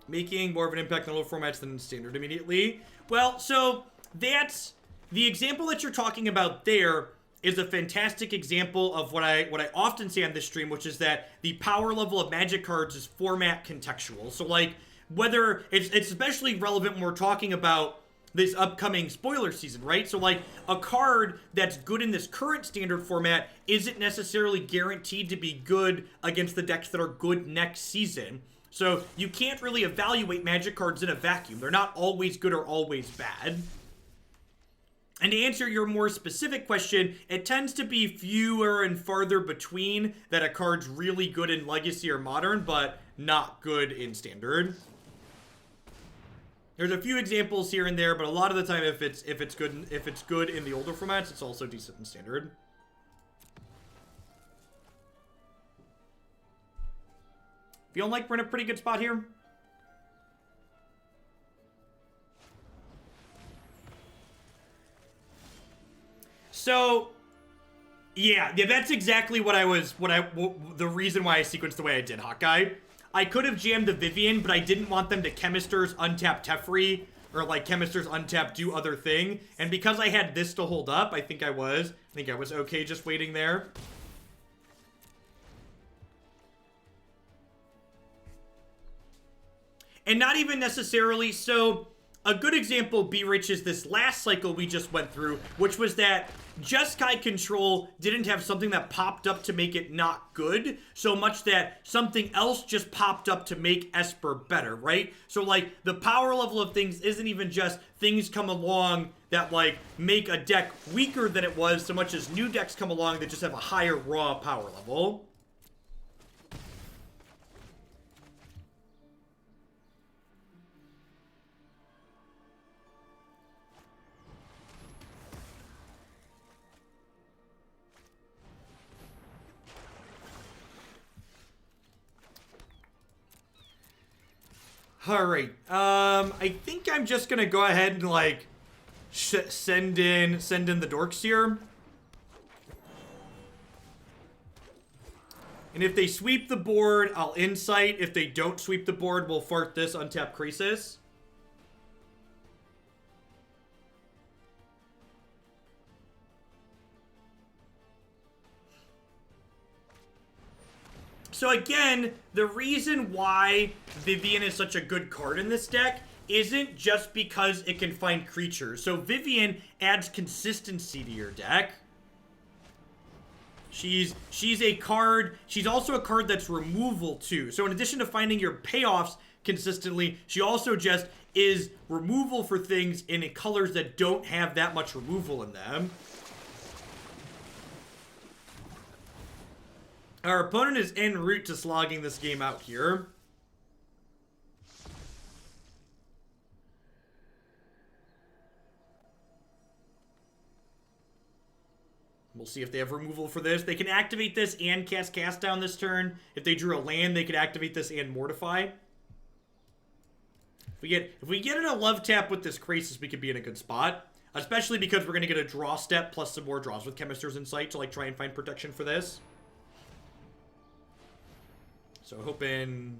Making more of an impact on low formats than standard immediately. Well, so that's the example that you're talking about there is a fantastic example of what I often say on this stream, which is that the power level of Magic cards is format contextual. So like whether it's especially relevant when we're talking about this upcoming spoiler season, right? So like a card that's good in this current standard format isn't necessarily guaranteed to be good against the decks that are good next season. So you can't really evaluate Magic cards in a vacuum. They're not always good or always bad. And to answer your more specific question, it tends to be fewer and farther between that a card's really good in Legacy or Modern, but not good in Standard. There's a few examples here and there, but a lot of the time, if it's good in the older formats, it's also decent in Standard. Feeling like we're in a pretty good spot here. So, yeah, that's exactly the reason why I sequenced the way I did, Hawkeye. I could have jammed the Vivien, but I didn't want them to Chemister's untap Teferi, or like Chemister's untap do other thing. And because I had this to hold up, I think I was okay just waiting there. And not even necessarily, so a good example, B-Rich, is this last cycle we just went through, which was that Jeskai Control didn't have something that popped up to make it not good, so much that something else just popped up to make Esper better, right? So, like, the power level of things isn't even just things come along that, like, make a deck weaker than it was, so much as new decks come along that just have a higher raw power level. Alright, I think I'm just gonna go ahead and, like, send in the dorks here. And if they sweep the board, I'll Insight. If they don't sweep the board, we'll fart this, untap Krasis. So again, the reason why Vivien is such a good card in this deck isn't just because it can find creatures. So Vivien adds consistency to your deck. She's a card, she's also a card that's removal too. So in addition to finding your payoffs consistently, she also just is removal for things in colors that don't have that much removal in them. Our opponent is en route to slogging this game out here. We'll see if they have removal for this. They can activate this and cast Down this turn. If they drew a land, they could activate this and Mortify. If we get in a love tap with this Krasis, we could be in a good spot. Especially because we're going to get a draw step plus some more draws with Chemister's Insight to like try and find protection for this. So hoping...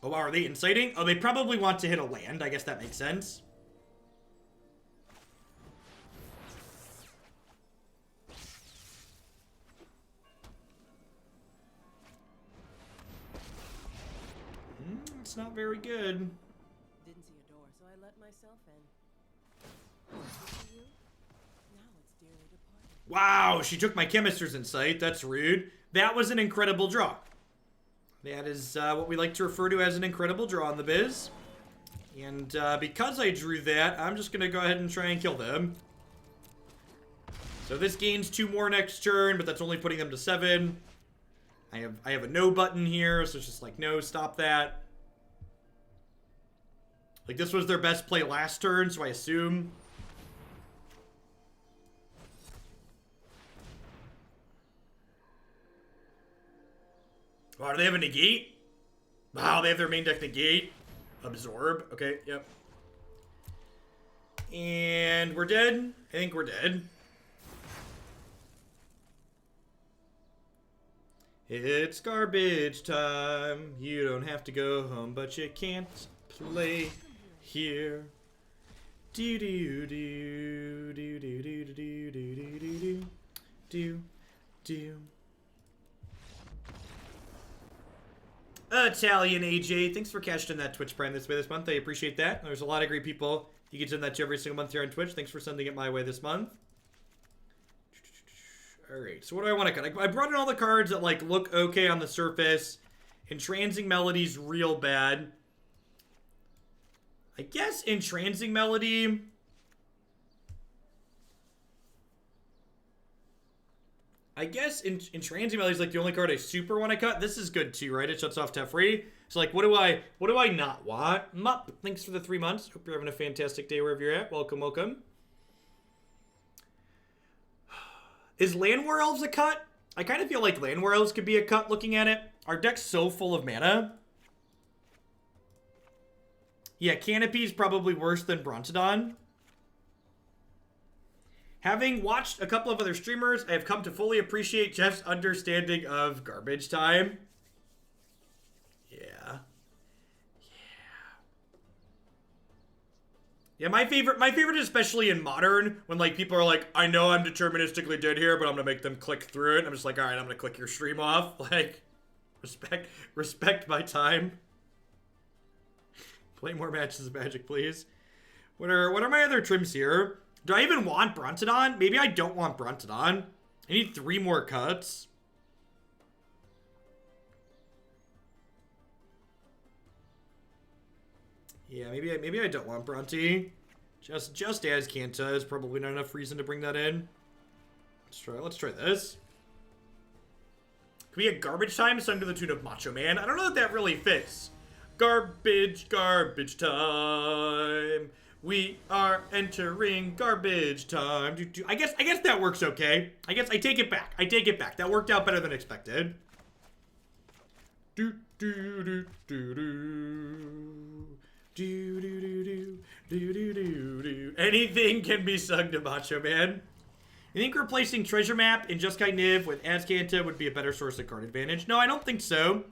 Oh, wow, are they inciting? Oh, they probably want to hit a land. I guess that makes sense. It's not very good. Didn't see a door, so I let myself in. Now it's dearly departed. Wow, she took my Chemister's Insight. That's rude. That was an incredible draw. That is what we like to refer to as an incredible draw in the biz. And because I drew that, I'm just going to go ahead and try and kill them. So this gains 2 more next turn, but that's only putting them to 7. I have a no button here, so it's just like, no, stop that. Like, this was their best play last turn, so I assume. Wow, do they have a negate? Wow, they have their main deck negate. Absorb. Okay, yep. And we're dead. I think we're dead. It's garbage time. You don't have to go home, but you can't play here. Do do do do do do do do do do do do. Italian AJ, thanks for cashing in that Twitch Prime this month. I appreciate that. There's a lot of great people. You can send that to every single month here on Twitch. Thanks for sending it my way this month. Alright, so what do I want to cut? I brought in all the cards that, like, look okay on the surface. Entrancing Melody's real bad. I guess Entrancing Melody... Entrancing Melody is like the only card I super want to cut. This is good too, right? It shuts off Teferi. So like, what do I not want? Mup, thanks for the 3 months. Hope you're having a fantastic day wherever you're at. Welcome, welcome. Is Llanowar Elves a cut? I kind of feel like Llanowar Elves could be a cut looking at it. Our deck's so full of mana. Yeah, Canopy's probably worse than Brontodon. Having watched a couple of other streamers, I have come to fully appreciate Jeff's understanding of garbage time. Yeah. Yeah, my favorite is especially in Modern, when like people are like, I know I'm deterministically dead here, but I'm gonna make them click through it. I'm just like, alright, I'm gonna click your stream off. Like, respect my time. Play more matches of Magic, please. What are my other trims here? Do I even want Brontodon? Maybe I don't want Brontodon. I need 3 more cuts. Yeah, maybe I don't want Bronte. Just as Kanta is probably not enough reason to bring that in. Let's try this. Can we get garbage time sung to the tune of Macho Man? I don't know if that really fits. Garbage time. We are entering garbage time. I guess that works okay. I guess I take it back. That worked out better than expected. Do do do do do. Do do do do do do do do. Anything can be sung to Macho Man. You think replacing Treasure Map in Jeskai Niv with Azcanta would be a better source of card advantage? No, I don't think so.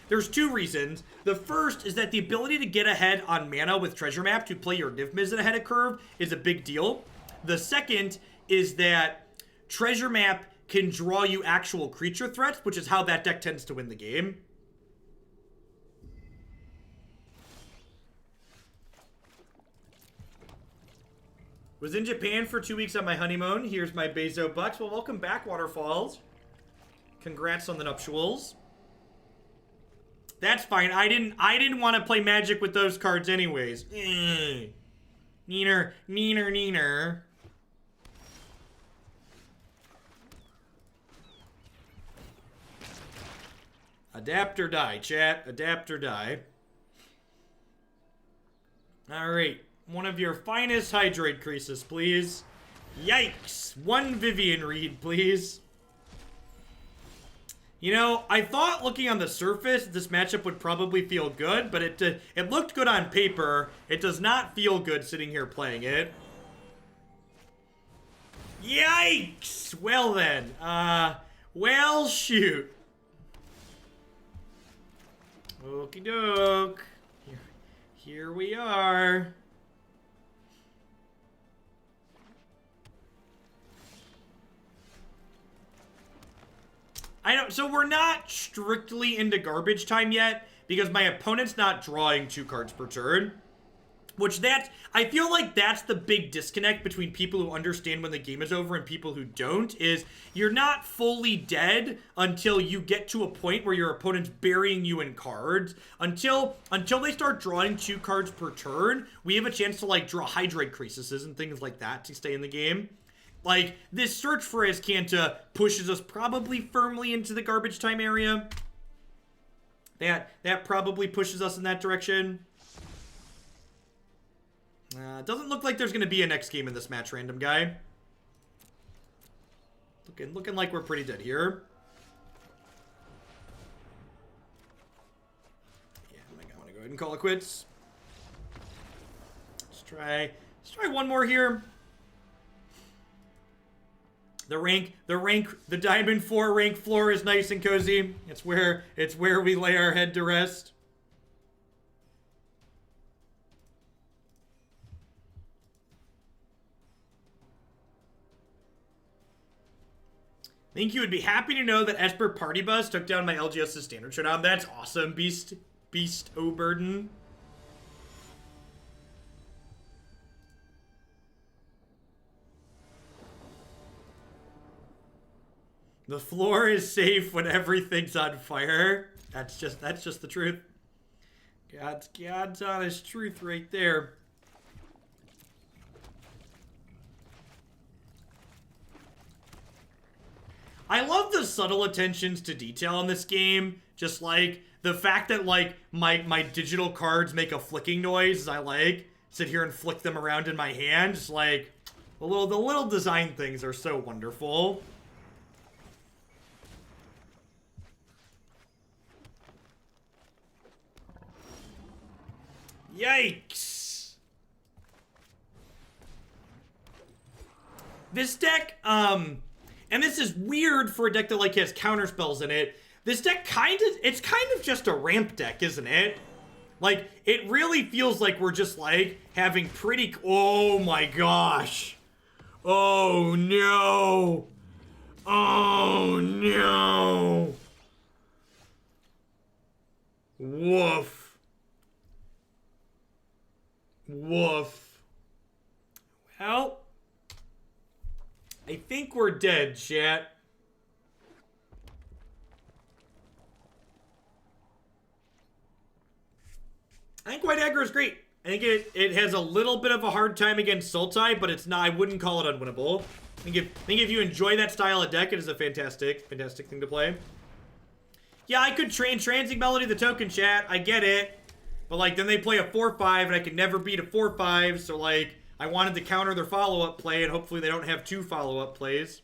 There's 2 reasons. The first is that the ability to get ahead on mana with Treasure Map to play your Niv Mizzet ahead of curve is a big deal. The second is that Treasure Map can draw you actual creature threats, which is how that deck tends to win the game. Was in Japan for 2 weeks on my honeymoon. Here's my Bezo bucks. Well, welcome back, Waterfalls. Congrats on the nuptials. That's fine. I didn't want to play Magic with those cards anyways. Neener. Adapt or die, chat. Adapt or die. Alright. One of your finest Hydroid Krasis, please. Yikes. 1 Vivien Reid, please. You know, I thought looking on the surface this matchup would probably feel good, but it looked good on paper. It does not feel good sitting here playing it. Yikes! Well then, well shoot. Okie doke. Here we are. So we're not strictly into garbage time yet, because my opponent's not drawing 2 cards per turn. Which I feel like that's the big disconnect between people who understand when the game is over and people who don't, is you're not fully dead until you get to a point where your opponent's burying you in cards. Until they start drawing 2 cards per turn, we have a chance to like draw Hydroid Krasis and things like that to stay in the game. Like, this search for Azcanta pushes us probably firmly into the garbage time area. That probably pushes us in that direction. Doesn't look like there's going to be a next game in this match, random guy. Looking like we're pretty dead here. Yeah, I think I want to go ahead and call it quits. Let's try one more here. The Diamond 4 rank floor is nice and cozy. It's where we lay our head to rest. I think you would be happy to know that Esper Party Bus took down my LGS's standard showdown. That's awesome, Beast O'Burden. The floor is safe when everything's on fire. That's just the truth. God's honest truth right there. I love the subtle attentions to detail in this game. Just like the fact that like my digital cards make a flicking noise as I like sit here and flick them around in my hand. Just like the little design things are so wonderful. Yikes. This deck, and this is weird for a deck that like has counter spells in it. This deck it's kind of just a ramp deck, isn't it? Like, it really feels like we're just like having pretty, oh my gosh. Oh no. Oh no. Woof. Woof. Well, I think we're dead, chat. I think White Aggro is great. I think it has a little bit of a hard time against Sultai, but it's not. I wouldn't call it unwinnable. I think if you enjoy that style of deck, it is a fantastic thing to play. Yeah, I could Transing Melody the token, chat. I get it. But like then they play a 4/5 and I could never beat a 4/5, so like I wanted to counter their follow-up play, and hopefully they don't have 2 follow-up plays.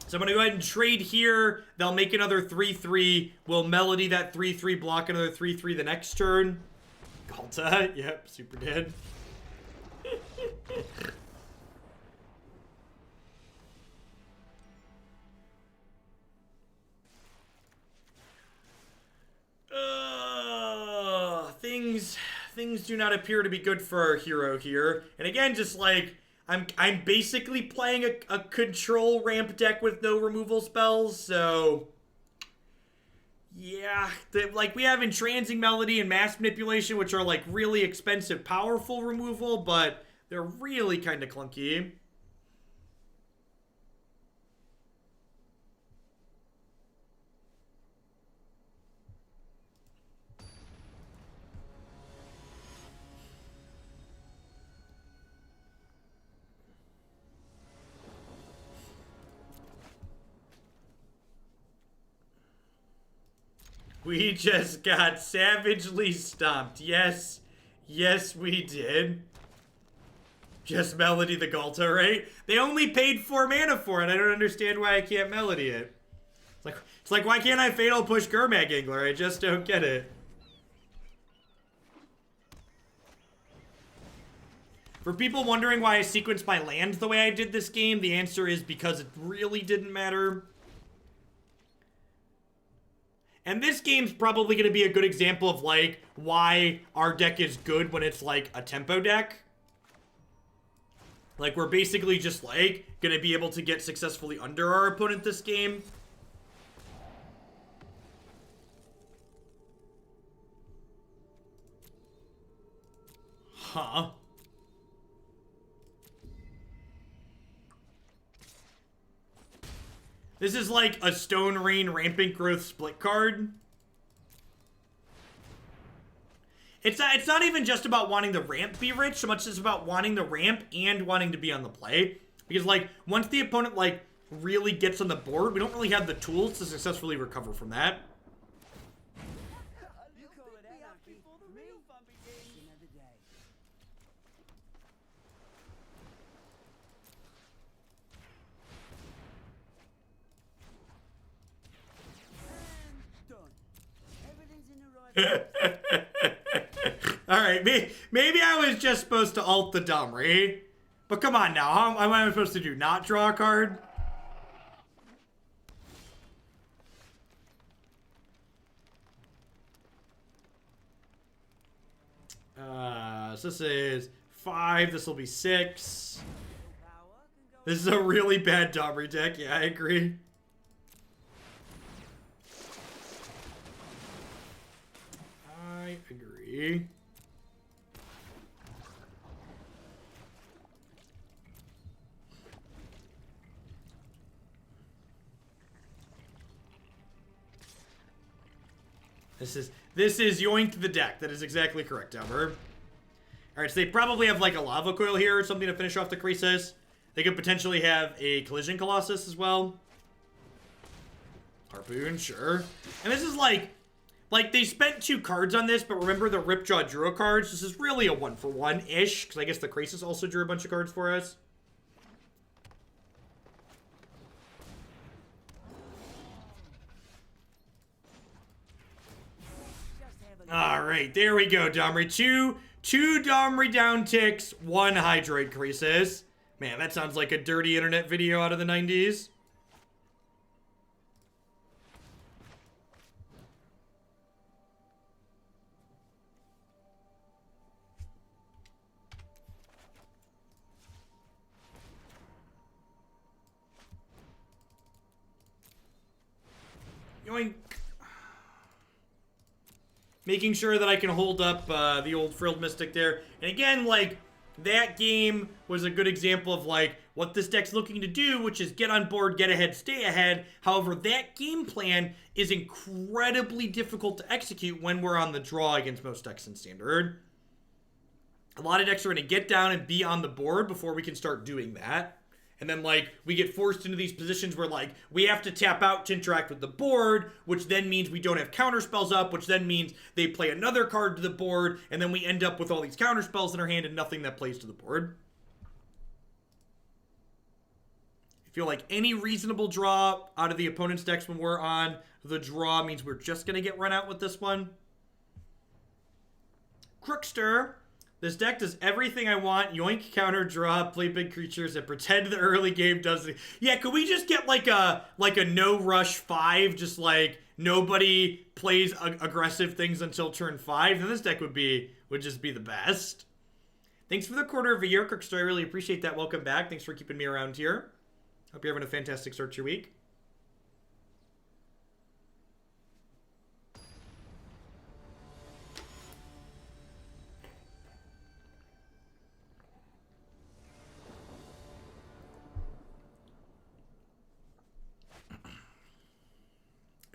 So I'm going to go ahead and trade here. They'll make another 3/3. We'll Melody that 3/3, block another 3/3 the next turn. Galta, yep, super dead. Things do not appear to be good for our hero here. And again, just like I'm basically playing a control ramp deck with no removal spells, so yeah, like we have Entrancing Melody and Mass Manipulation, which are like really expensive, powerful removal, but they're really kind of clunky. We just got savagely stomped. Yes. Yes, we did. Just Melody the Galta, right? They only paid 4 mana for it. I don't understand why I can't Melody it. It's like why can't I Fatal Push Gurmag Angler? I just don't get it. For people wondering why I sequenced my land the way I did this game, the answer is because it really didn't matter. And this game's probably going to be a good example of, like, why our deck is good when it's, like, a tempo deck. Like, we're basically just, like, going to be able to get successfully under our opponent this game. Huh. This is like a Stone Rain Rampant Growth split card. It's not even just about wanting the ramp be rich, so much as about wanting the ramp and wanting to be on the play. Because, like, once the opponent, like, really gets on the board, we don't really have the tools to successfully recover from that. Alright, maybe I was just supposed to ult the Domri. But come on now, how am I supposed to do? Not draw a card? So this is 5, this will be 6. This is a really bad Domri deck, yeah, I agree. I agree. This is yoink the deck. That is exactly correct, Albert. Alright, so they probably have like a lava coil here or something to finish off the Krasis. They could potentially have a Collision Colossus as well. Harpoon, sure. And this is like they spent 2 cards on this, but remember the Ripjaw drew cards? This is really a 1-for-1-ish, because I guess the Krasis also drew a bunch of cards for us. Alright, there we go, Domri. Two Domri down ticks, 1 Hydroid Krasis. Man, that sounds like a dirty internet video out of the 90s. Yoink. Making sure that I can hold up the old Frilled Mystic there. And again, like, that game was a good example of, like, what this deck's looking to do, which is get on board, get ahead, stay ahead. However, that game plan is incredibly difficult to execute when we're on the draw against most decks in Standard. A lot of decks are going to get down and be on the board before we can start doing that. And then, like, we get forced into these positions where, like, we have to tap out to interact with the board, which then means we don't have counter spells up, which then means they play another card to the board, and then we end up with all these counter spells in our hand and nothing that plays to the board. I feel like any reasonable draw out of the opponent's decks when we're on the draw means we're just going to get run out with this one. Crookster. This deck does everything I want. Yoink, counter, draw, play big creatures, and pretend the early game does it. Yeah, could we just get like a no rush 5? Just like nobody plays aggressive things until turn 5. Then this deck would just be the best. Thanks for the quarter of a year, Crookster. I really appreciate that. Welcome back. Thanks for keeping me around here. Hope you're having a fantastic start to your week.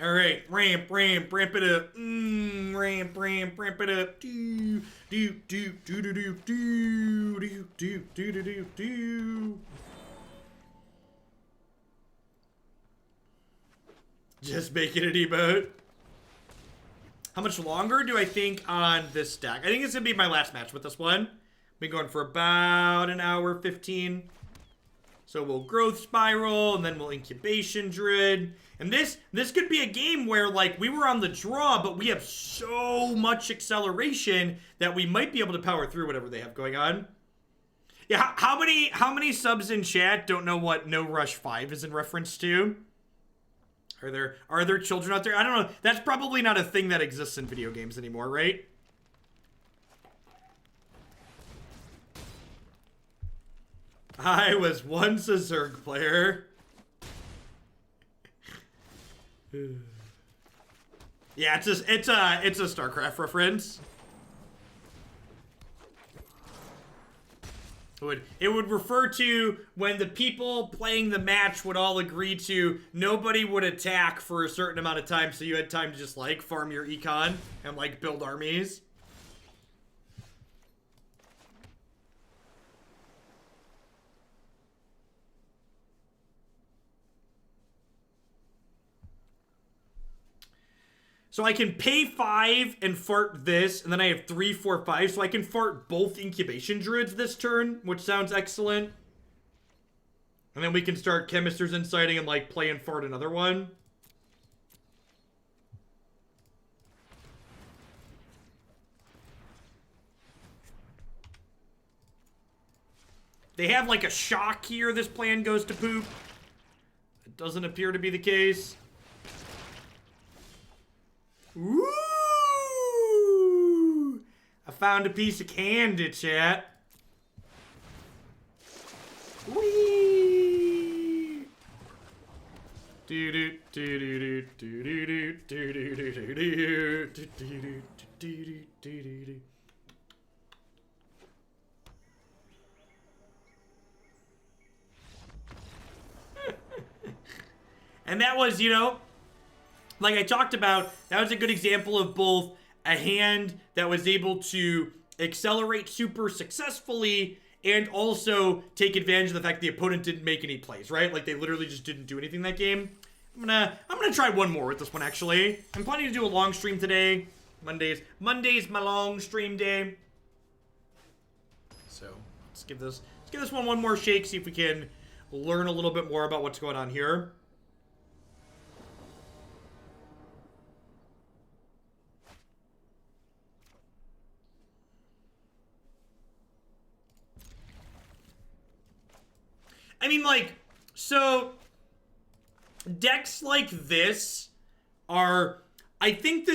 All right, ramp it up. Ramp it up. Do. Just making an emote. How much longer do I think on this deck? I think it's gonna be my last match with this one. Been going for about an hour 15. So we'll Growth Spiral, and then we'll Incubation Druid. And this could be a game where, like, we were on the draw, but we have so much acceleration that we might be able to power through whatever they have going on. Yeah, how many subs in chat don't know what No Rush 5 is in reference to? Are there children out there? I don't know. That's probably not a thing that exists in video games anymore, right? I was once a Zerg player. Yeah, it's a StarCraft reference. It would refer to when the people playing the match would all agree to nobody would attack for a certain amount of time, so you had time to just like farm your econ and like build armies. So I can pay 5 and fart this, and then I have 3, 4, 5, so I can fart both Incubation Druids this turn, which sounds excellent. And then we can start Chemisters Inciting and like play and fart another one. They have like a shock here, this plan goes to poop. It doesn't appear to be the case. Ooh! I found a piece of candy, chat. Whee! And that was, you know, like I talked about, that was a good example of both a hand that was able to accelerate super successfully and also take advantage of the fact the opponent didn't make any plays, right? Like they literally just didn't do anything that game. I'm gonna try one more with this one actually. I'm planning to do a long stream today. Monday's my long stream day. So let's give this one more shake, see if we can learn a little bit more about what's going on here. I mean, like, so decks like this are, I think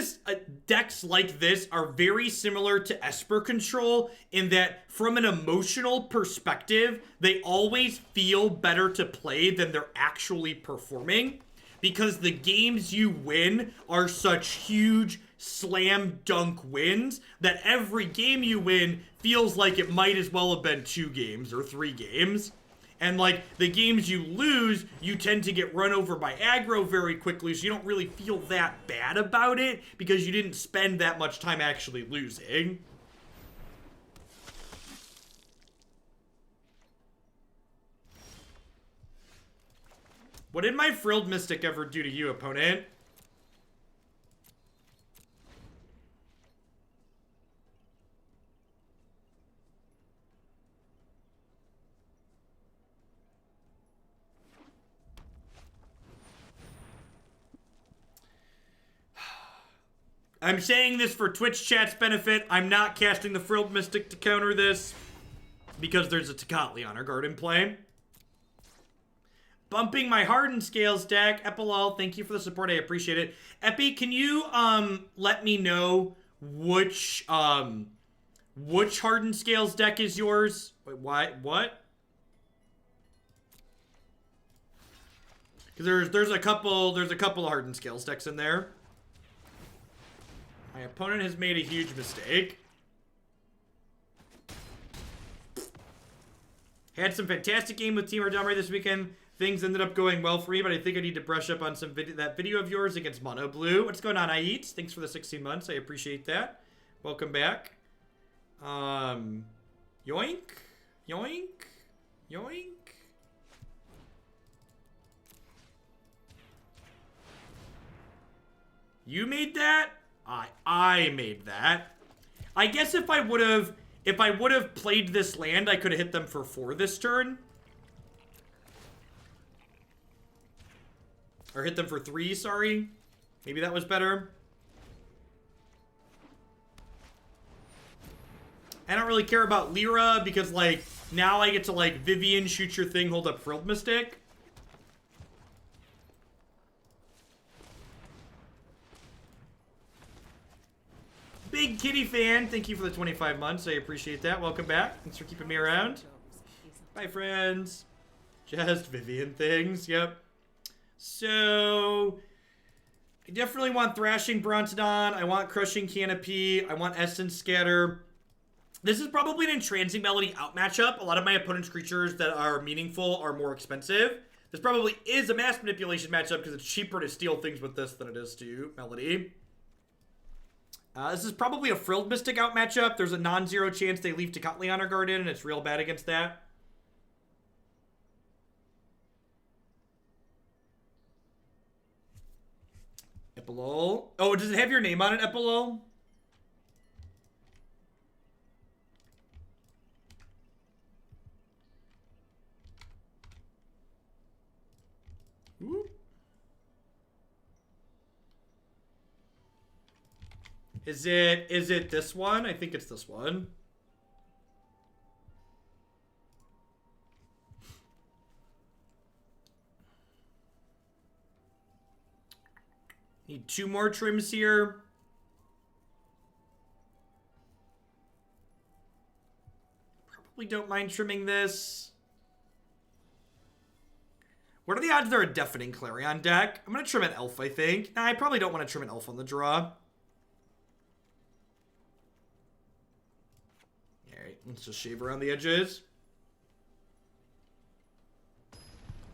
decks like this are very similar to Esper Control in that from an emotional perspective, they always feel better to play than they're actually performing because the games you win are such huge slam dunk wins that every game you win feels like it might as well have been 2 games or 3 games. And, like, the games you lose, you tend to get run over by aggro very quickly, so you don't really feel that bad about it because you didn't spend that much time actually losing. What did my Frilled Mystic ever do to you, opponent? I'm saying this for Twitch chat's benefit. I'm not casting the Frilled Mystic to counter this because there's a Tocatli Honor Guard in play. Bumping my Hardened Scales deck. Epilol, thank you for the support. I appreciate it. Epi, can you let me know which Hardened Scales deck is yours? Wait, why? What? Because there's a couple of Hardened Scales decks in there. My opponent has made a huge mistake. Had some fantastic game with Team Ardomri this weekend. Things ended up going well for me, but I think I need to brush up on some that video of yours against Mono Blue. What's going on, Ait? Thanks for the 16 months. I appreciate that. Welcome back. Yoink. Yoink. Yoink. You made that? I made that. I guess if I would have played this land, I could have hit them for 4 this turn. Or hit them for 3, sorry. Maybe that was better. I don't really care about Lyra because, like, now I get to, like, Vivien, shoot your thing, hold up Frilled Mystic. Big Kitty fan, thank you for the 25 months. I appreciate that. Welcome back. Thanks for keeping me around. Bye, friends. Just Vivien things. Yep. So, I definitely want Thrashing Brontodon. I want Crushing Canopy. I want Essence Scatter. This is probably an Entrancing Melody out matchup. A lot of my opponent's creatures that are meaningful are more expensive. This probably is a Mass Manipulation matchup because it's cheaper to steal things with this than it is to Melody. This is probably a Frilled Mystic out matchup. There's a non-zero chance they leave Tocatli Honor Guard in, and it's real bad against that. Epilol. Oh, does it have your name on it, Epilol? Ooh. Is it this one? I think it's this one. Need 2 more trims here. Probably don't mind trimming this. What are the odds they're a Deafening Clarion deck? I'm going to trim an elf, I think. Nah, I probably don't want to trim an elf on the draw. Alright, let's just shave around the edges.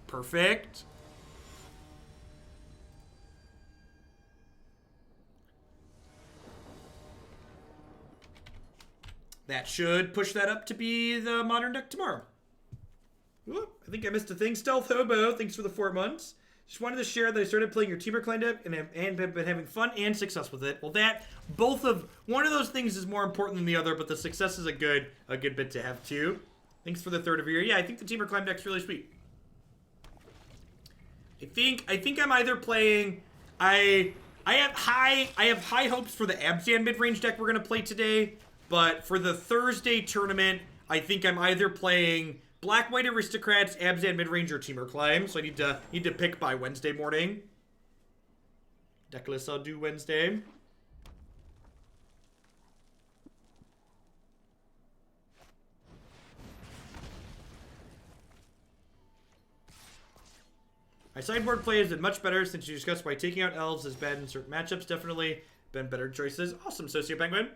Perfect. That should push that up to be the modern deck tomorrow. Ooh, I think I missed a thing. Stealth Hobo, thanks for the 4 months. Just wanted to share that I started playing your Teamer Clan deck and have been having fun and success with it. Well, one of those things is more important than the other, but the success is a good bit to have too. Thanks for the 3rd of your year. Yeah, I think the Teamer Clan deck's really sweet. I think I'm either playing. I have high hopes for the Abzan mid-range deck we're gonna play today. But for the Thursday tournament, I think I'm either playing Black White Aristocrats, Abzan Midrange, or Teamer Climb. So I need to pick by Wednesday morning. Deckless I'll do Wednesday. My sideboard play has been much better since you discussed why taking out elves is bad in certain matchups. Definitely been better choices. Awesome, Socio Penguin.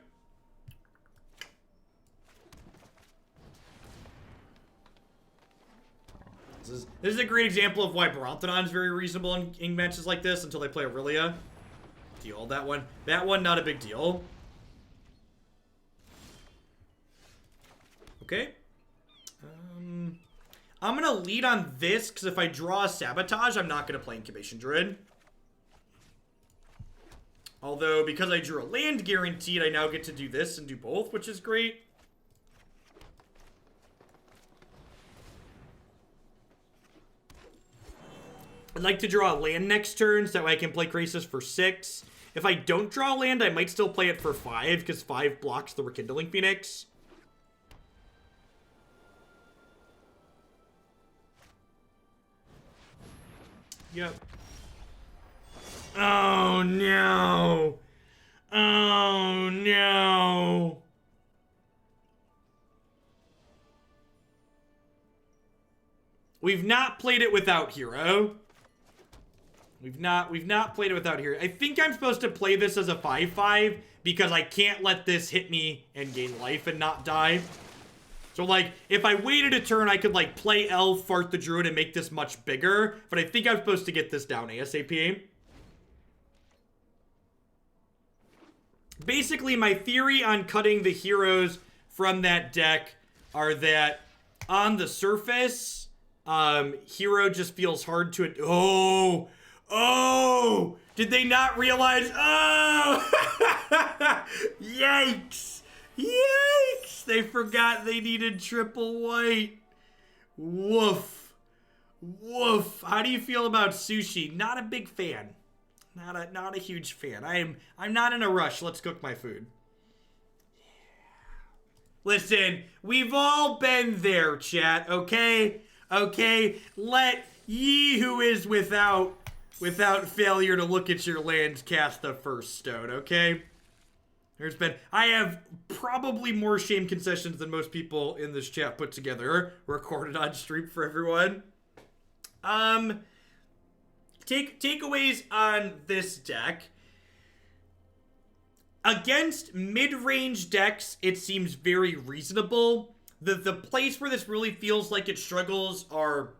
This is a great example of why Brontodon is very reasonable in matches like this until they play Aurelia. Deal. That one, not a big deal. Okay. I'm going to lead on this, because if I draw a Sabotage, I'm not going to play Incubation Druid. Although, because I drew a land guaranteed, I now get to do this and do both, which is great. I'd like to draw a land next turn, so that way I can play Krasis for 6. If I don't draw a land, I might still play it for 5, because 5 blocks the Rekindling Phoenix. Yep. Oh, no. Oh, no. We've not played it without Hero. We've not played it without Hero. I think I'm supposed to play this as a 5/5 because I can't let this hit me and gain life and not die. So, like, if I waited a turn, I could, like, play Elf, Fart the Druid, and make this much bigger. But I think I'm supposed to get this down ASAP. Basically, my theory on cutting the heroes from that deck are that on the surface, Hero just feels hard to... Oh! Did they not realize? Oh! Yikes! Yikes! They forgot they needed triple white. Woof. Woof. How do you feel about sushi? Not a big fan. Not a huge fan. I'm not in a rush. Let's cook my food. Listen, we've all been there, chat, okay? Okay? Let ye who is without failure to look at your lands cast the first stone, okay? I have probably more shame concessions than most people in this chat put together, recorded on stream for everyone. Takeaways on this deck. Against mid-range decks, it seems very reasonable. The place where this really feels like it struggles are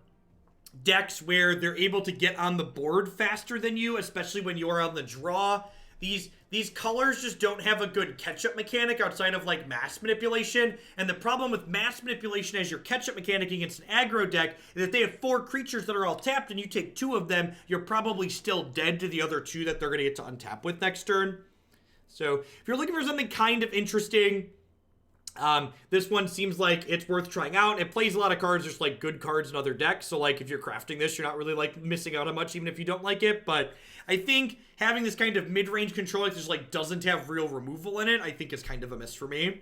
decks where they're able to get on the board faster than you, especially when you're on the draw. These colors just don't have a good catch-up mechanic outside of, like, mass manipulation. And the problem with mass manipulation as your catch-up mechanic against an aggro deck is if they have 4 creatures that are all tapped and you take 2 of them, you're probably still dead to the other 2 that they're going to get to untap with next turn. So if you're looking for something kind of interesting, this one seems like it's worth trying out. It plays a lot of cards, just like good cards in other decks. So like if you're crafting this, you're not really like missing out on much, even if you don't like it. But I think having this kind of mid-range control that just like doesn't have real removal in it, I think is kind of a miss for me.